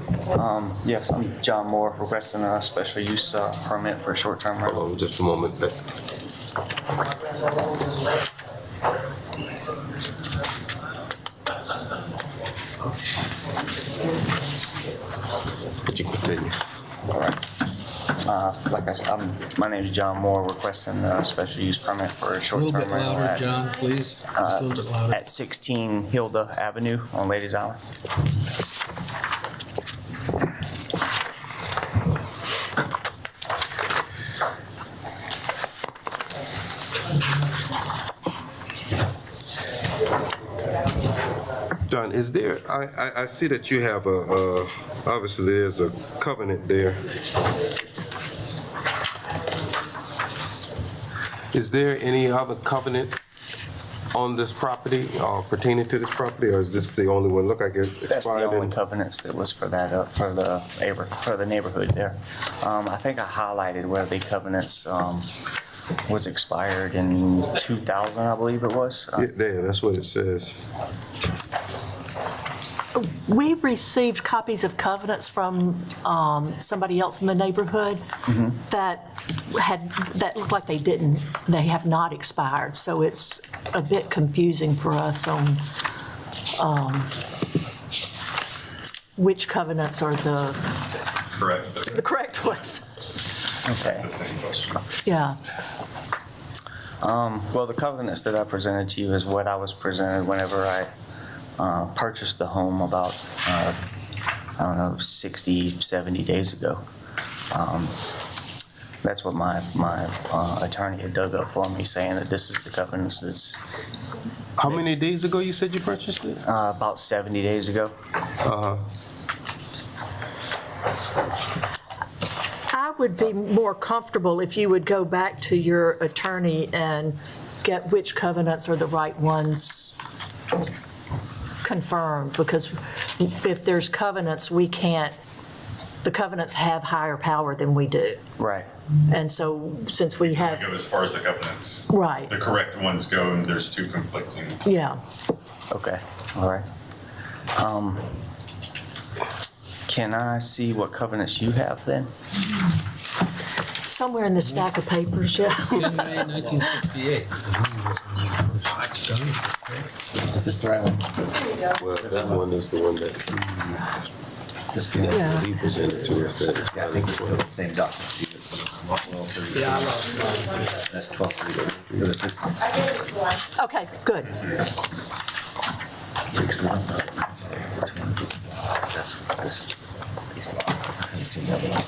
Yes, I'm John Moore, requesting a special use permit for short-term rental. Hold on just a moment. But you continue. All right. Like I said, my name is John Moore, requesting a special use permit for a A short-term little rental. bit louder, John, please. Just a little bit louder. At 16 Hilda Avenue on Ladies Island. John, is there, I see that you have obviously there's a covenant there. Is there any other covenant on this property or pertaining to this property, or is this the only one? Look, I guess. That's the only covenants that was for that, for the neighborhood there. I think I highlighted where the covenants was expired in 2000, I believe it was. Yeah, there, that's what it says. We received copies of covenants from somebody else in the neighborhood that looked like they have not expired. So it's a bit confusing for us on which covenants are the correct ones. Okay. The same question. Yeah. Well, the covenants that I presented to you is what I was presented whenever I purchased the home about, 60, 70 days ago. That's what my attorney had dug up for me, saying that this is the covenants that's... How many days ago you said you purchased it? About 70 days ago. I would be more comfortable if you would go back to your attorney and get which covenants are the right ones confirmed, because if there's covenants, the covenants have higher power than we do. Right. And so since we have... Go as far as the covenants. Right. The correct ones go, and there's two conflicting. Yeah. Okay, all right. Can I see what covenants you have then? Somewhere in the stack of papers, yeah. 10 May 1968. Is this the right one? Well, that one is the one that he presented to us. Yeah, I think it's still the same document. Yeah, I lost That's 12. So that's it. Okay, good. That's these lots. I haven't seen the other one.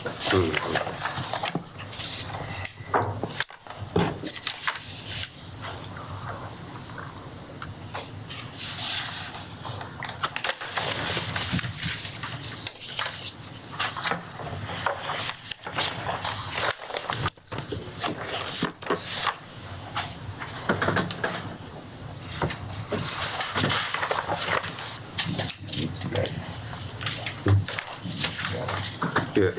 Yeah,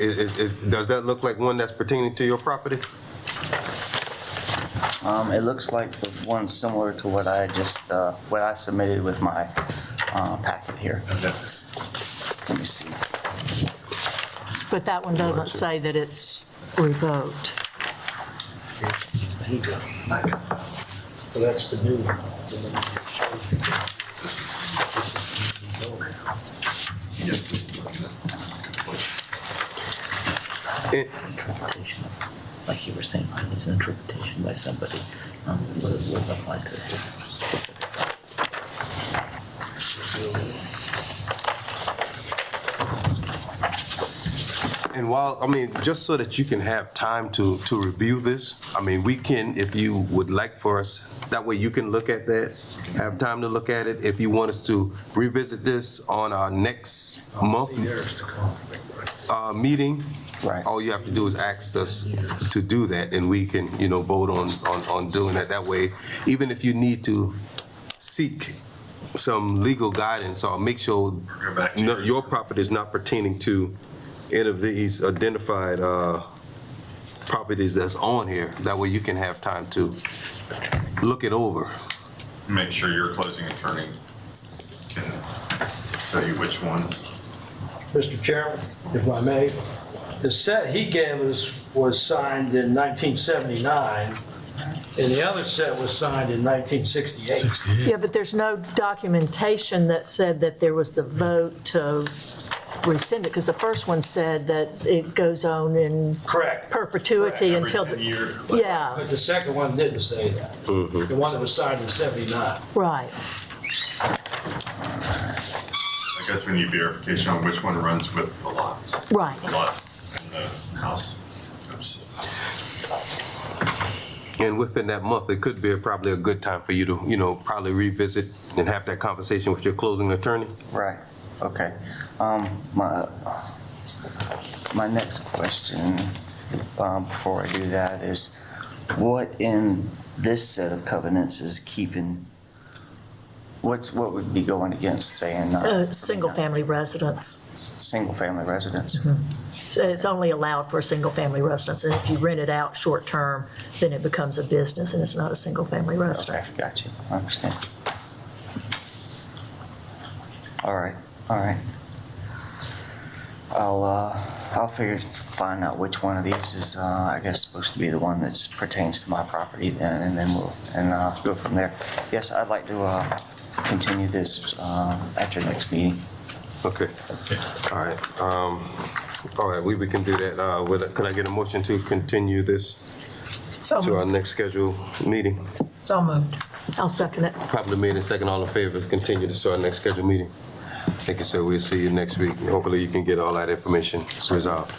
does that look like one that's pertaining to your property? It looks like the one similar to what I just, what I submitted with my packet here. Let me see. But that one doesn't say that it's revoked. So that's the new one. Yes, this is Interpretation of, like you were saying, it's an interpretation by somebody. What applies to this specific. And while, just so that you can have time to review this, we can, if you would like for us, that way you can look at that, have time to look at it. If you want us to revisit this on our next month meeting, right, all you have to do is ask us to do that, and we can, vote on doing that. That way, even if you need to seek some legal guidance or make sure your property is not pertaining to any of these identified properties that's on here. That way you can have time to look it over. Make sure your closing attorney can tell you which ones. Mr. Chairman, if I may, the set he gave us was signed in 1979, and the other set was signed in 1968. Yeah, but there's no documentation that said that there was the vote to rescind it, because the first one said that it goes on in perpetuity until the... Yeah. But the second one didn't say that. The one that was signed in 79. Right. I guess we need verification on which one runs with the lots. Right. The lot and the house. Oops. And within that month, it could be probably a good time for you to, probably revisit and have that conversation with your closing attorney. Right, okay. My next question, before I do that, is what in this set of covenants is keeping, what would be going against saying? Single-family residence. Single-family residence? So it's only allowed for a single-family residence, and if you rent it out short-term, then it becomes a business and it's not a single-family residence. Okay, got you, I understand. All right. All right. I'll find out which one of these is, I guess, supposed to be the one that pertains to my property then, and then we'll go from there. Yes, I'd like to continue this at your next meeting. Okay. All right. All right, we can do that. Could I get a motion to continue this to our next scheduled meeting? So moved. I'll second it. Properly made and second, all in favor, continue this to our next scheduled meeting. Thank you, sir. We'll see you next week. Hopefully you can get all that information resolved.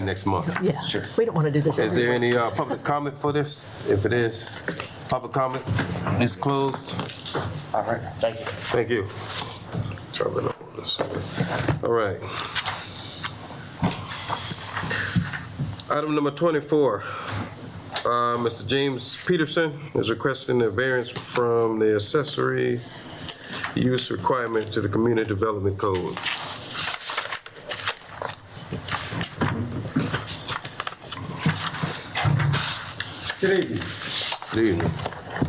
Next month. Yeah, sure. We don't want to do this. Is every there week. any public comment for this? If it is, public comment is closed. All right, thank you. Thank you. Traveling over this. All right. Item number 24. Mr. James Peterson is requesting a variance from the accessory use requirement to the Community Development Code. Good evening. Good evening.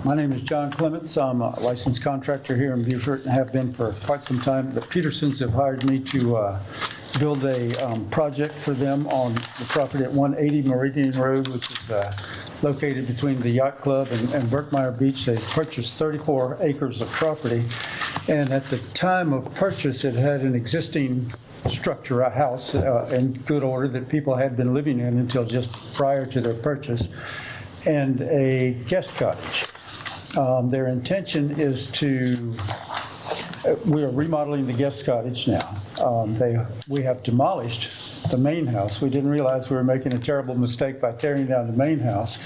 My name is John Clements. I'm a licensed contractor here in Beaufort and have been for quite some time. The Petersons have hired me to build a project for them on the property at 180 Meridian Road, which is located between the Yacht Club and Berkmeyer Beach. They purchased 34 acres of property, and at the time of purchase, it had an existing structure, a house in good order that people had been living in until just prior to their purchase, and a guest cottage. Their intention is to, we are remodeling the guest cottage now. We have demolished the main house. We didn't realize we were making a terrible mistake by tearing down the main house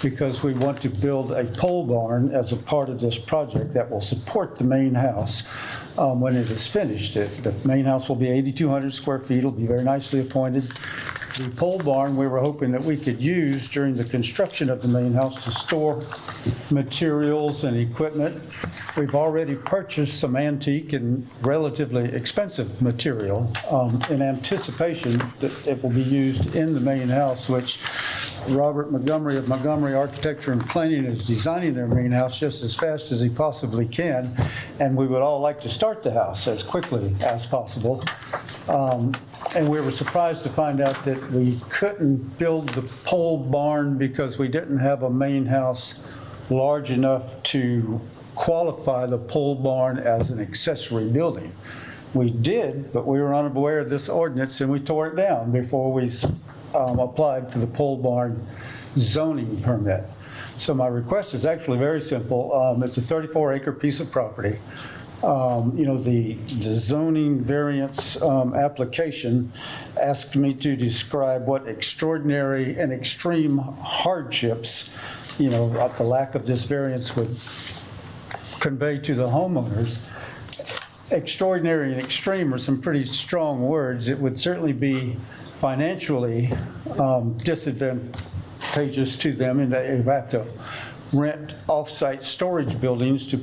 because we want to build a pole barn as a part of this project that will support the main house when it is finished. The main house will be 8,200 square feet. It'll be very nicely appointed. The pole barn, we were hoping that we could use during the construction of the main house to store materials and equipment. We've already purchased some antique and relatively expensive material in anticipation that it will be used in the main house, which Robert Montgomery of Montgomery Architecture and Planning is designing their main house just as fast as he possibly can, and we would all like to start the house as quickly as possible. And we were surprised to find out that we couldn't build the pole barn because we didn't have a main house large enough to qualify the pole barn as an accessory building. We did, but we were unaware of this ordinance and we tore it down before we applied for the pole barn zoning permit. So my request is actually very simple. It's a 34-acre piece of property. The zoning variance application asked me to describe what extraordinary and extreme hardships, the lack of this variance would convey to the homeowners. Extraordinary and extreme are some pretty strong words. It would certainly be financially disadvantageous to them, and they have to rent off-site storage buildings to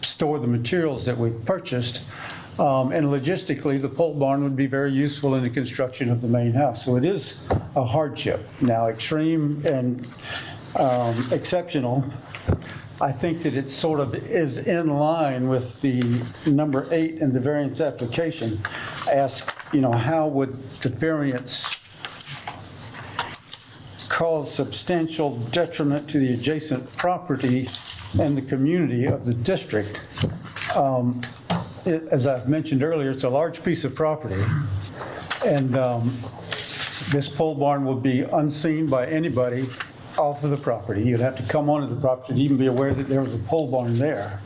store the materials that we've purchased. And logistically, the pole barn would be very useful in the construction of the main house. So it is a hardship. Now, extreme and exceptional, I think that it sort of is in line with the number 8 in the variance application. Ask, how would the variance cause substantial detriment to the adjacent property and the community of the district? As I've mentioned earlier, it's a large piece of property, and this pole barn will be unseen by anybody off of the property. You'd have to come onto the property to even be aware that there was a pole barn there.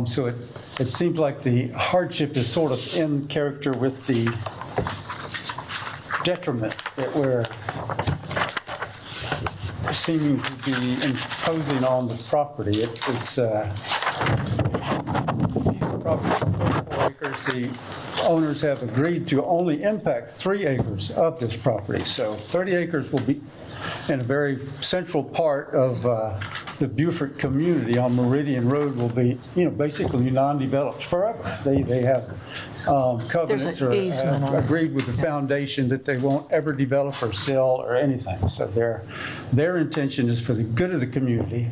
So it seems like the hardship is sort of in character with the detriment that we're seeming to be imposing on the property. It's property is 34 acres. The owners have agreed to only impact 3 acres of this property. So 30 acres will be in a very central part of the Beaufort community on Meridian Road will be, basically non-developed forever. They have covenants or have agreed with the foundation that they won't ever develop or sell or anything. So their intention is for the good of the community.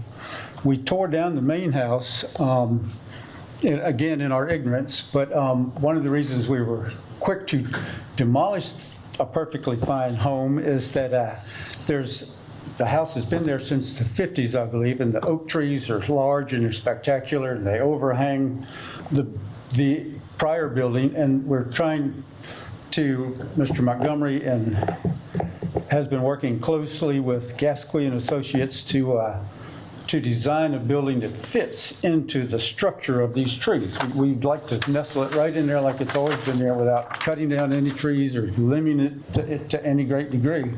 We tore down the main house again, in our ignorance, but one of the reasons we were quick to demolish a perfectly fine home is that the house has been there since the 50s, I believe, and the oak trees are large and they're spectacular, and they overhang the prior building, and we're trying to, Mr. Montgomery and has been working closely with Gasquet and Associates to design a building that fits into the structure of these trees. We'd like to nestle it right in there like it's always been there without cutting down any trees or limiting it to any great degree.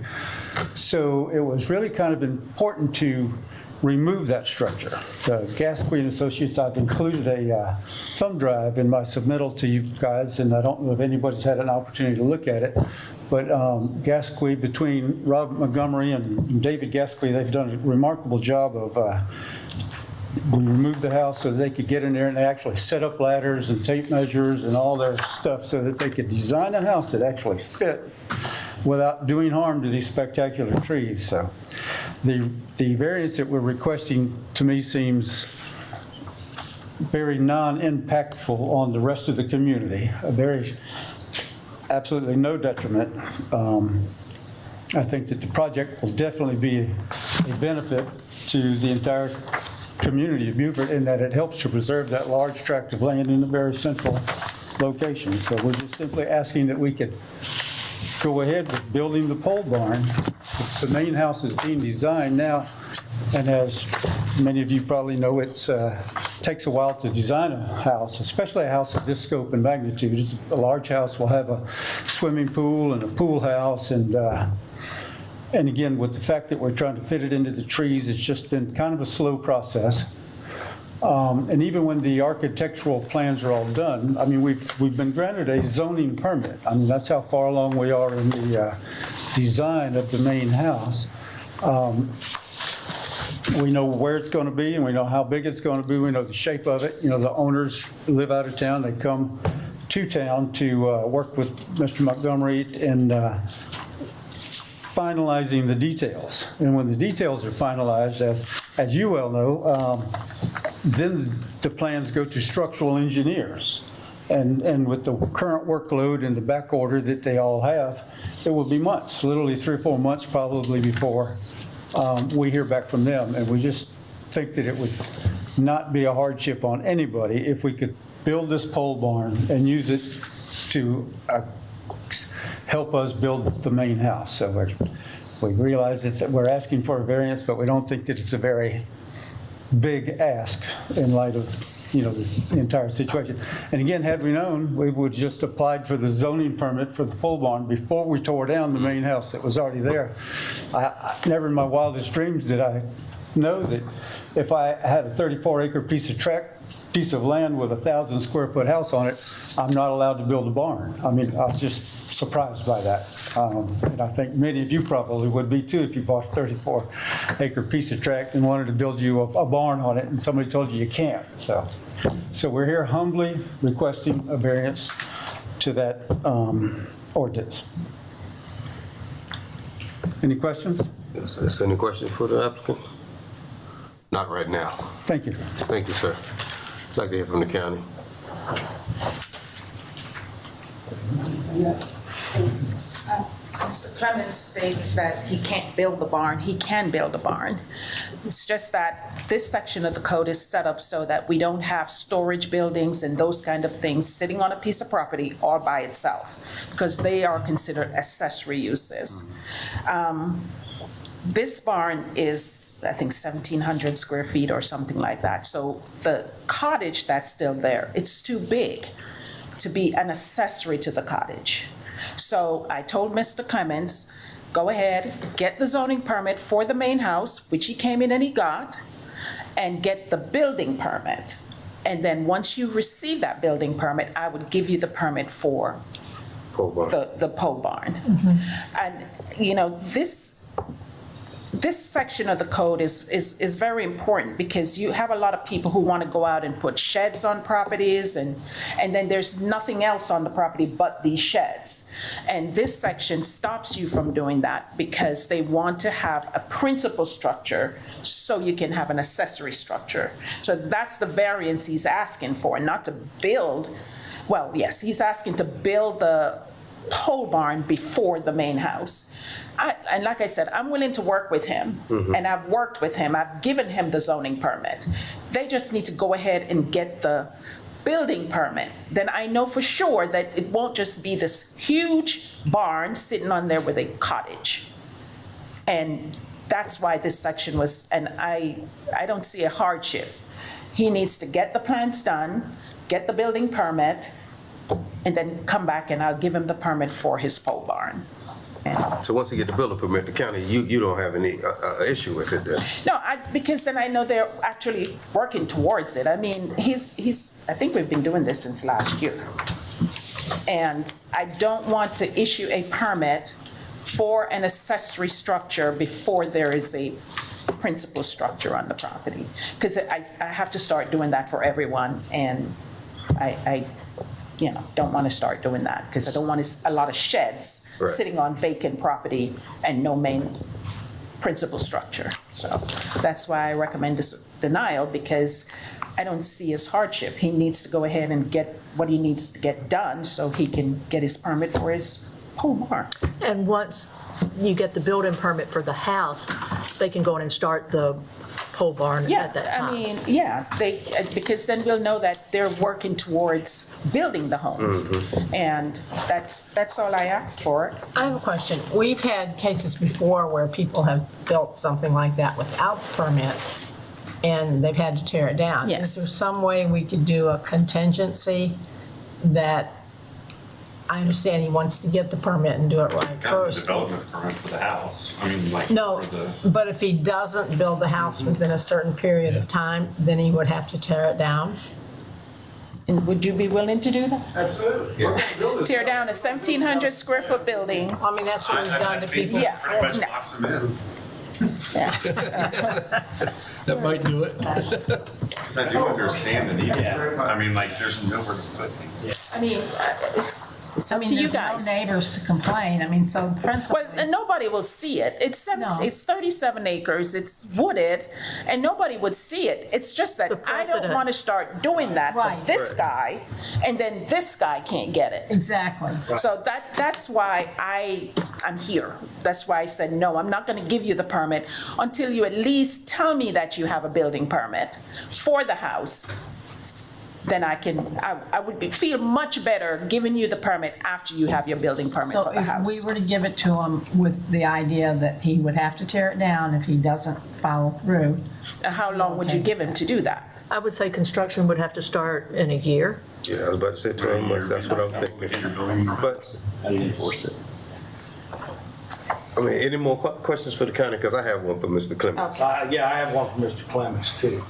So it was really kind of important to remove that structure. The Gasquet and Associates, I've included a thumb drive in my submittal to you guys, and I don't know if anybody's had an opportunity to look at it, but Gasquet, between Rob Montgomery and David Gasquet, they've done a remarkable job of we removed the house so that they could get in there, and they actually set up ladders and tape measures and all their stuff so that they could design a house that actually fit without doing harm to these spectacular trees. So the variance that we're requesting to me seems very non-impactful on the rest of the community, absolutely no detriment. I think that the project will definitely be a benefit to the entire community of Beaufort in that it helps to preserve that large tract of land in a very central location. So we're just simply asking that we could go ahead with building the pole barn. The main house is being designed now, and as many of you probably know, it takes a while to design a house, especially a house of this scope and magnitude. A large house will have a swimming pool and a pool house, and again, with the fact that we're trying to fit it into the trees, it's just been kind of a slow process. And even when the architectural plans are all done, I mean, we've been granted a zoning permit. I mean, that's how far along we are in the design of the main house. We know where it's going to be, and we know how big it's going to be. We know the shape of it. You know, the owners live out of town. They come to town to work with Mr. Montgomery in finalizing the details. And when the details are finalized, as you well know, then the plans go to structural engineers. And with the current workload and the back order that they all have, it will be months, literally 3 or 4 months probably before we hear back from them. And we just think that it would not be a hardship on anybody if we could build this pole barn and use it to help us build the main house. So we realize we're asking for a variance, but we don't think that it's a very big ask in light of, you know, the entire situation. And again, had we known, we would just applied for the zoning permit for the pole barn before we tore down the main house that was already there. I never in my wildest dreams did I know that if I had a 34-acre piece of land with a 1,000 square foot house on it, I'm not allowed to build a barn. I mean, I was just surprised by that. And I think many of you probably would be too if you bought a 34-acre piece of tract and wanted to build you a barn on it and somebody told you you can't. So we're here humbly requesting a variance to that ordinance. Any questions? Is there any question for the applicant? Not right now. Thank you. Thank you, sir. I'd like to hear from the county. Mr. Clemens states that he can't build the barn. He can build a barn. It's just that this section of the code is set up so that we don't have storage buildings and those kind of things sitting on a piece of property all by itself, because they are considered accessory uses. This barn is, I think, 1,700 square feet or something like that. So the cottage that's still there, it's too big to be an accessory to the cottage. So I told Mr. Clemens, go ahead, get the zoning permit for the main house, which he came in and he got, and get the building permit. And then once you receive that building permit, I would give you the permit for the pole barn. And, you know, this this section of the code is very important because you have a lot of people who want to go out and put sheds on properties and then there's nothing else on the property but these sheds. And this section stops you from doing that because they want to have a principal structure so you can have an accessory structure. So that's the variance he's asking for, not to build, well, yes, he's asking to build the pole barn before the main house. And like I said, I'm willing to work with him, and I've worked with him. I've given him the zoning permit. They just need to go ahead and get the building permit. Then I know for sure that it won't just be this huge barn sitting on there with a cottage. And that's why this section was, and I don't see a hardship. He needs to get the plans done, get the building permit, and then come back and I'll give him the permit for his pole barn. So once you get the building permit, the county, you don't have any issue with it then? No, because then I know they're actually working towards it. I mean, I think we've been doing this since last year. And I don't want to issue a permit for an accessory structure before there is a principal structure on the property. Because I have to start doing that for everyone, and I don't want to start doing that because I don't want a lot of sheds sitting on vacant property and no main principal structure. So that's why I recommend this denial, because I don't see his hardship. He needs to go ahead and get what he needs to get done so he can get his permit for his pole barn. And once you get the building permit for the house, they can go in and start the pole barn at that time. I mean, because then we'll know that they're working towards building the home. And that's all I asked for. I have a question. We've had cases before where people have built something like that without permit and they've had to tear it down. Yes. Is there some way we could do a contingency that, I understand he wants to get the permit and do it right first. Development permit for the house. I mean, like. No, for the- but if he doesn't build the house within a certain period of time, then he would have to tear it down? And would you be willing to do that? Absolutely. Tear down a 1,700 square foot building? I mean, that's what we've done to people. Yeah. Pretty much locks them in. That might do it. Because I do understand the need. I mean, like, there's nowhere to put things. I mean, it's up to you guys. No neighbors to complain. I mean, so principally. Well, nobody will see it. It's 37 acres, it's wooded, and nobody would see it. It's just that I don't want to start doing that for this guy, and then this guy can't get it. Exactly. So that's why I'm here. That's why I said, no, I'm not going to give you the permit until you at least tell me that you have a building permit for the house. Then I would feel much better giving you the permit after you have your building permit So for the if house. we were to give it to him with the idea that he would have to tear it down if he doesn't follow through. How long would you give him to do that? I would say construction would have to start in a year. Yeah, I was about to say 12 months, that's what I'm thinking. But, How do you enforce it? I mean, any more questions for the county? Because I have one for Mr. Clements. Yeah, I have one from Mr. Clements, too.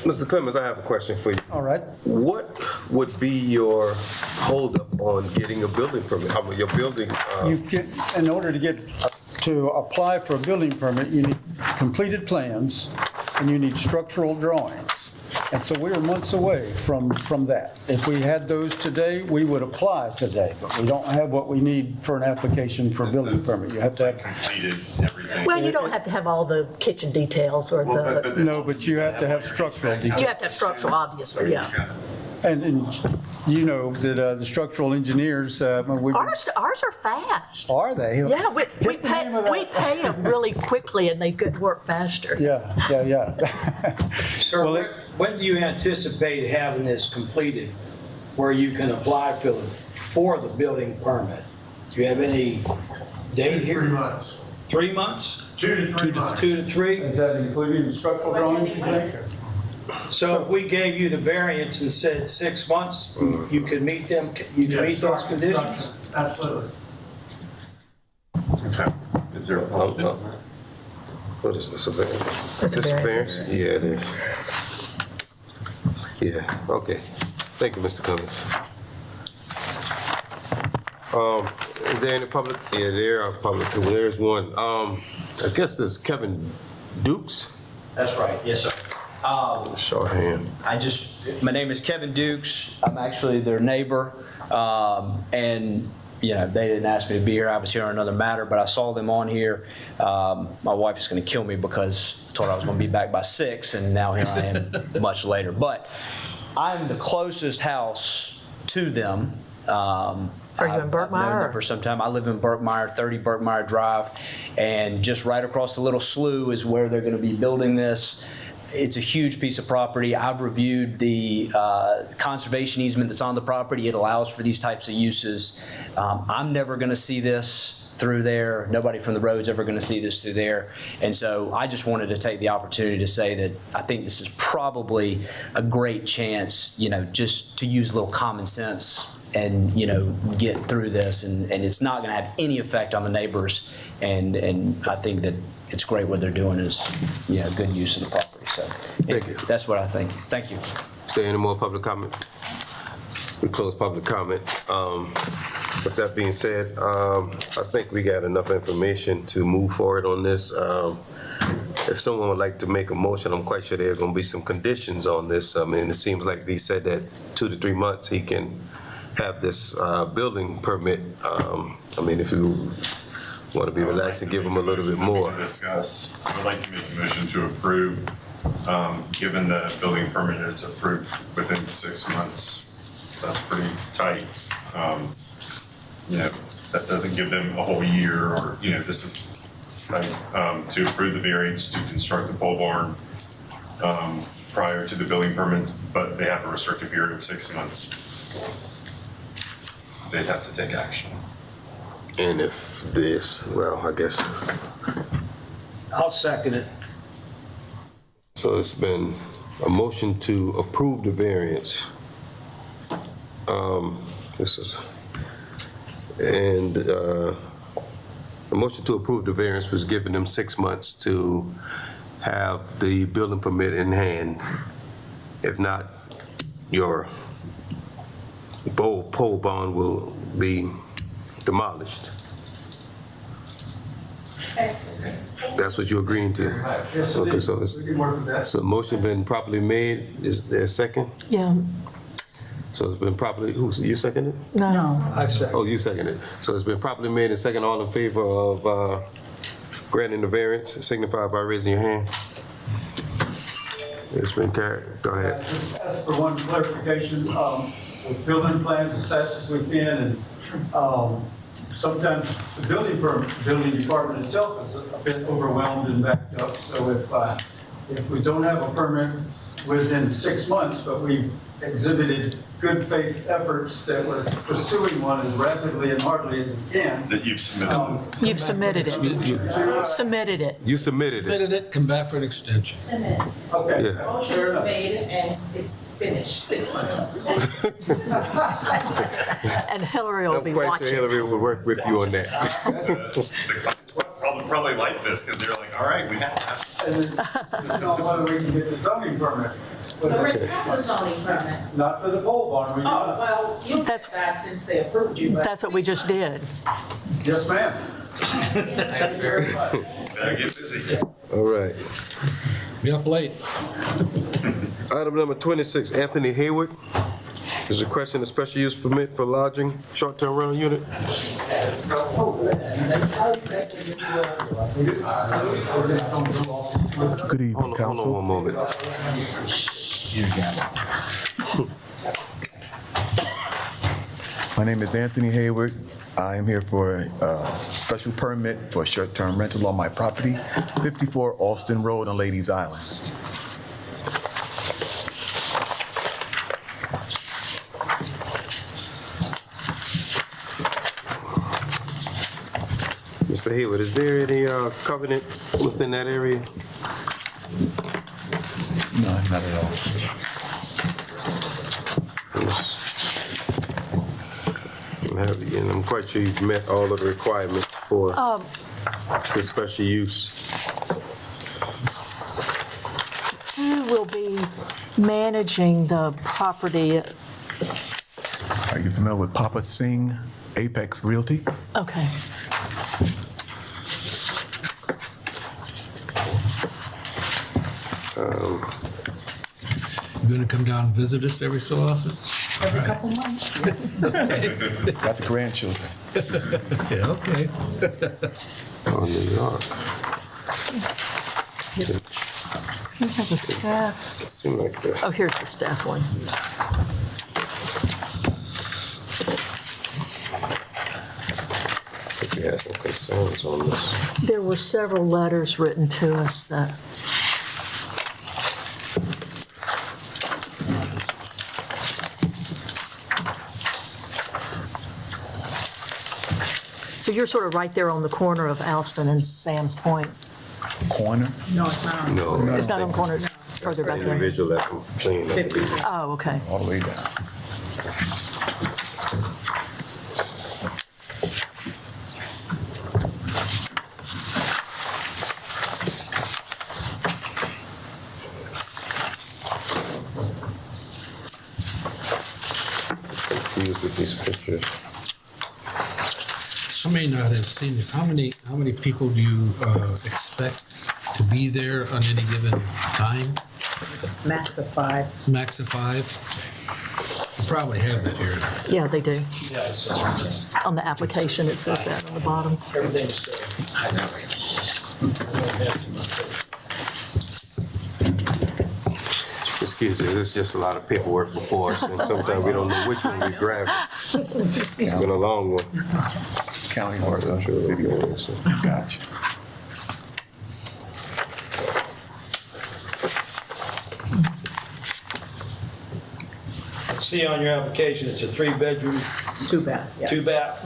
Mr. Clements, I have a question for you. All right. What would be your holdup on getting a building permit? I mean, your building, You get, in order to apply for a building permit, you need completed plans and you need structural drawings. And so we are months away from that. If we had those today, we would apply today, but we don't have what we need for an application for a building permit. You have to have. Completed everything. Well, you don't have to have all the kitchen details or the, No, but you have to have structural details. you have to have structural, obviously, yeah. And you know that the structural engineers, Ours are fast. Are they? Yeah, we pay them really quickly and they could work faster. Yeah. Sir, when do you anticipate having this completed where you can apply for the building permit? Do you have any date here? 3 months. 3 months? 2 to 3 months. 2 to 3? Is that including structural drawings, you think? So if we gave you the variance and said 6 months, you could meet them, you could meet those conditions? Absolutely. Okay. Is there a posted? what is this, a variance? It's a This variance. Yeah, it is. Yeah, okay. Thank you, Mr. Clements. Is there any public? Yeah, there are public. Well, there's one. I guess there's Kevin Dukes. That's right, yes, sir. Shorthand. My name is Kevin Dukes. I'm actually their neighbor. And, you know, they didn't ask me to be here. I was here on another matter, but I saw them on here. My wife is going to kill me because I told her I was going to be back by 6, and now here I am much later. But I'm the closest house to them. Are you in Burkmeyer? I've known them for some time. I live in Burkmeyer, 30 Burkmeyer Drive, and just right across the little slough is where they're going to be building this. It's a huge piece of property. I've reviewed the conservation easement that's on the property. It allows for these types of uses. I'm never going to see this through there. Nobody from the road's ever going to see this through there. And so I just wanted to take the opportunity to say that I think this is probably a great chance, you know, just to use a little common sense and, you know, get through this. And it's not going to have any effect on the neighbors. And I think that it's great what they're doing is, you know, good use of the property. So anyway, that's what I think. Thank you. Is there any more public comment? We close public comment. With that being said, I think we got enough information to move forward on this. If someone would like to make a motion, I'm quite sure there are going to be some conditions on this. I mean, it seems like he said that 2 to 3 months he can have this building permit. I mean, if you want to be relaxed and give them a little bit more. Discuss. I would like to make a motion to approve, given the building permit is approved within 6 months. That's pretty tight. You know, that doesn't give them a whole year, or, you know, this is to approve the variance to construct the pole barn prior to the building permits, but they have a restricted period of 6 months. They'd have to take action. And if this, well, I guess. I'll second it. So it's been a motion to approve the variance. A motion to approve the variance was giving them 6 months to have the building permit in hand. If not, your pole barn will be demolished. That's what you're agreeing to? Yes, it Okay, is. so We can work with that. so motion been properly made. Is there a second? Yeah, So it's been properly, you seconded? no. I second. Oh, you seconded. So it's been properly made and second. All in favor of granting the variance, signify by raising your hand. It's been carried. Go ahead. Just ask for one clarification, with building plans as fast as we can, and sometimes the building department itself is a bit overwhelmed and backed up. So if we don't have a permit within 6 months, but we've exhibited good faith efforts that we're pursuing one as rapidly and hardly as we can. That you've submitted. You've submitted it. Submitted it. You submitted it. Submitted it, come back for an extension. Okay. Yeah. Motion is made and it's finished, 6 months. And Hillary will be I'm quite watching. sure Hillary will work with you on that. Probably like this because they're like, all right, we have to have. And then, whether we can get the zoning permit. We already have the zoning permit. Not for the pole barn. we Oh, not. well, you'll get that since they approved you. but- That's what we just did. Yes, ma'am. Thank you very much. Better get busy. All right. Be up late. Item number 26, Anthony Hayward is requesting a special use permit for lodging short-term rental unit. Good evening, Hold on council. one moment. My name is Anthony Hayward. I am here for a special permit for short-term rental on my property, 54 Alston Road on Ladies Island. Mr. Hayward, is there any covenant within that area? No, not at all. And I'm quite sure you've met all of the requirements for the special use. Who will be managing the property? Are you familiar with Papa Singh Apex Realty. Okay. You gonna come down and visit us every so often? Every couple months. Got the grandchildren. Yeah, okay. Oh, New York. You have a staff. It seemed like that. Oh, here's the staff one. I think you had some concerns on this. There were several letters written to us that so you're sort of right there on the corner of Alston and Sam's Point. Corner? No, it's not. No. It's not on the corner, it's further back there. Individual that complained. Oh, okay. All the way down. Confused with these pictures. I may not have seen this. How many people do you expect to be there on any given time? Max of 5. Max of 5? You probably have that here. Yeah, they do. Yeah, so On the application, it says that on the bottom. everything's, Excuse me, it's just a lot of paperwork before us, and sometimes we don't know which one we grab. It's been a long one. County Horticultural Video. Gotcha. see on your application, it's a 3-bedroom, 2 bath, yes. 2 bath?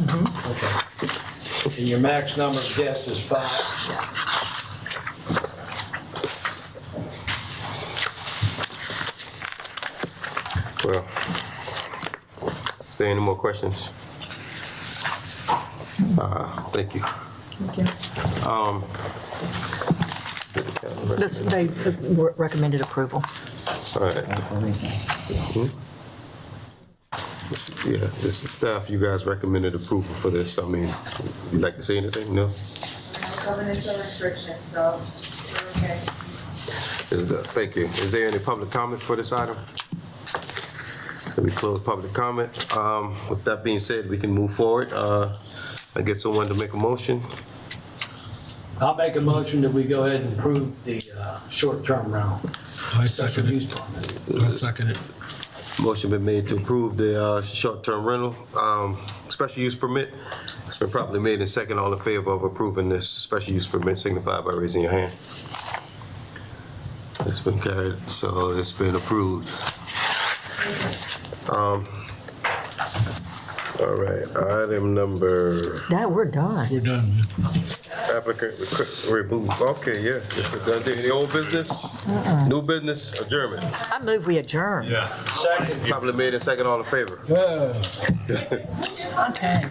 Okay. And your max number of guests is 5? Well, is there any more questions? Thank you. Thank you. They recommended approval. All right. Yeah, this is staff, you guys recommended approval for this. I mean, you'd like to say anything? No? Covenants or restrictions, so we're okay. Thank you. Is there any public comment for this item? Can we close public comment? With that being said, we can move forward. I get someone to make a motion. I'll make a motion that we go ahead and approve the short-term rental. I second it. I second it. Motion been made to approve the short-term rental special use permit. It's been properly made and second. All in favor of approving this special use permit signify by raising your hand. It's been carried, so it's been approved. All right, item number. Now we're done. We're done, man. Applicant remove. Okay, yeah. This is done. Any old business? New business? Adjournment. I move we adjourn. Yeah. Second. Properly made and second. All in favor. Okay.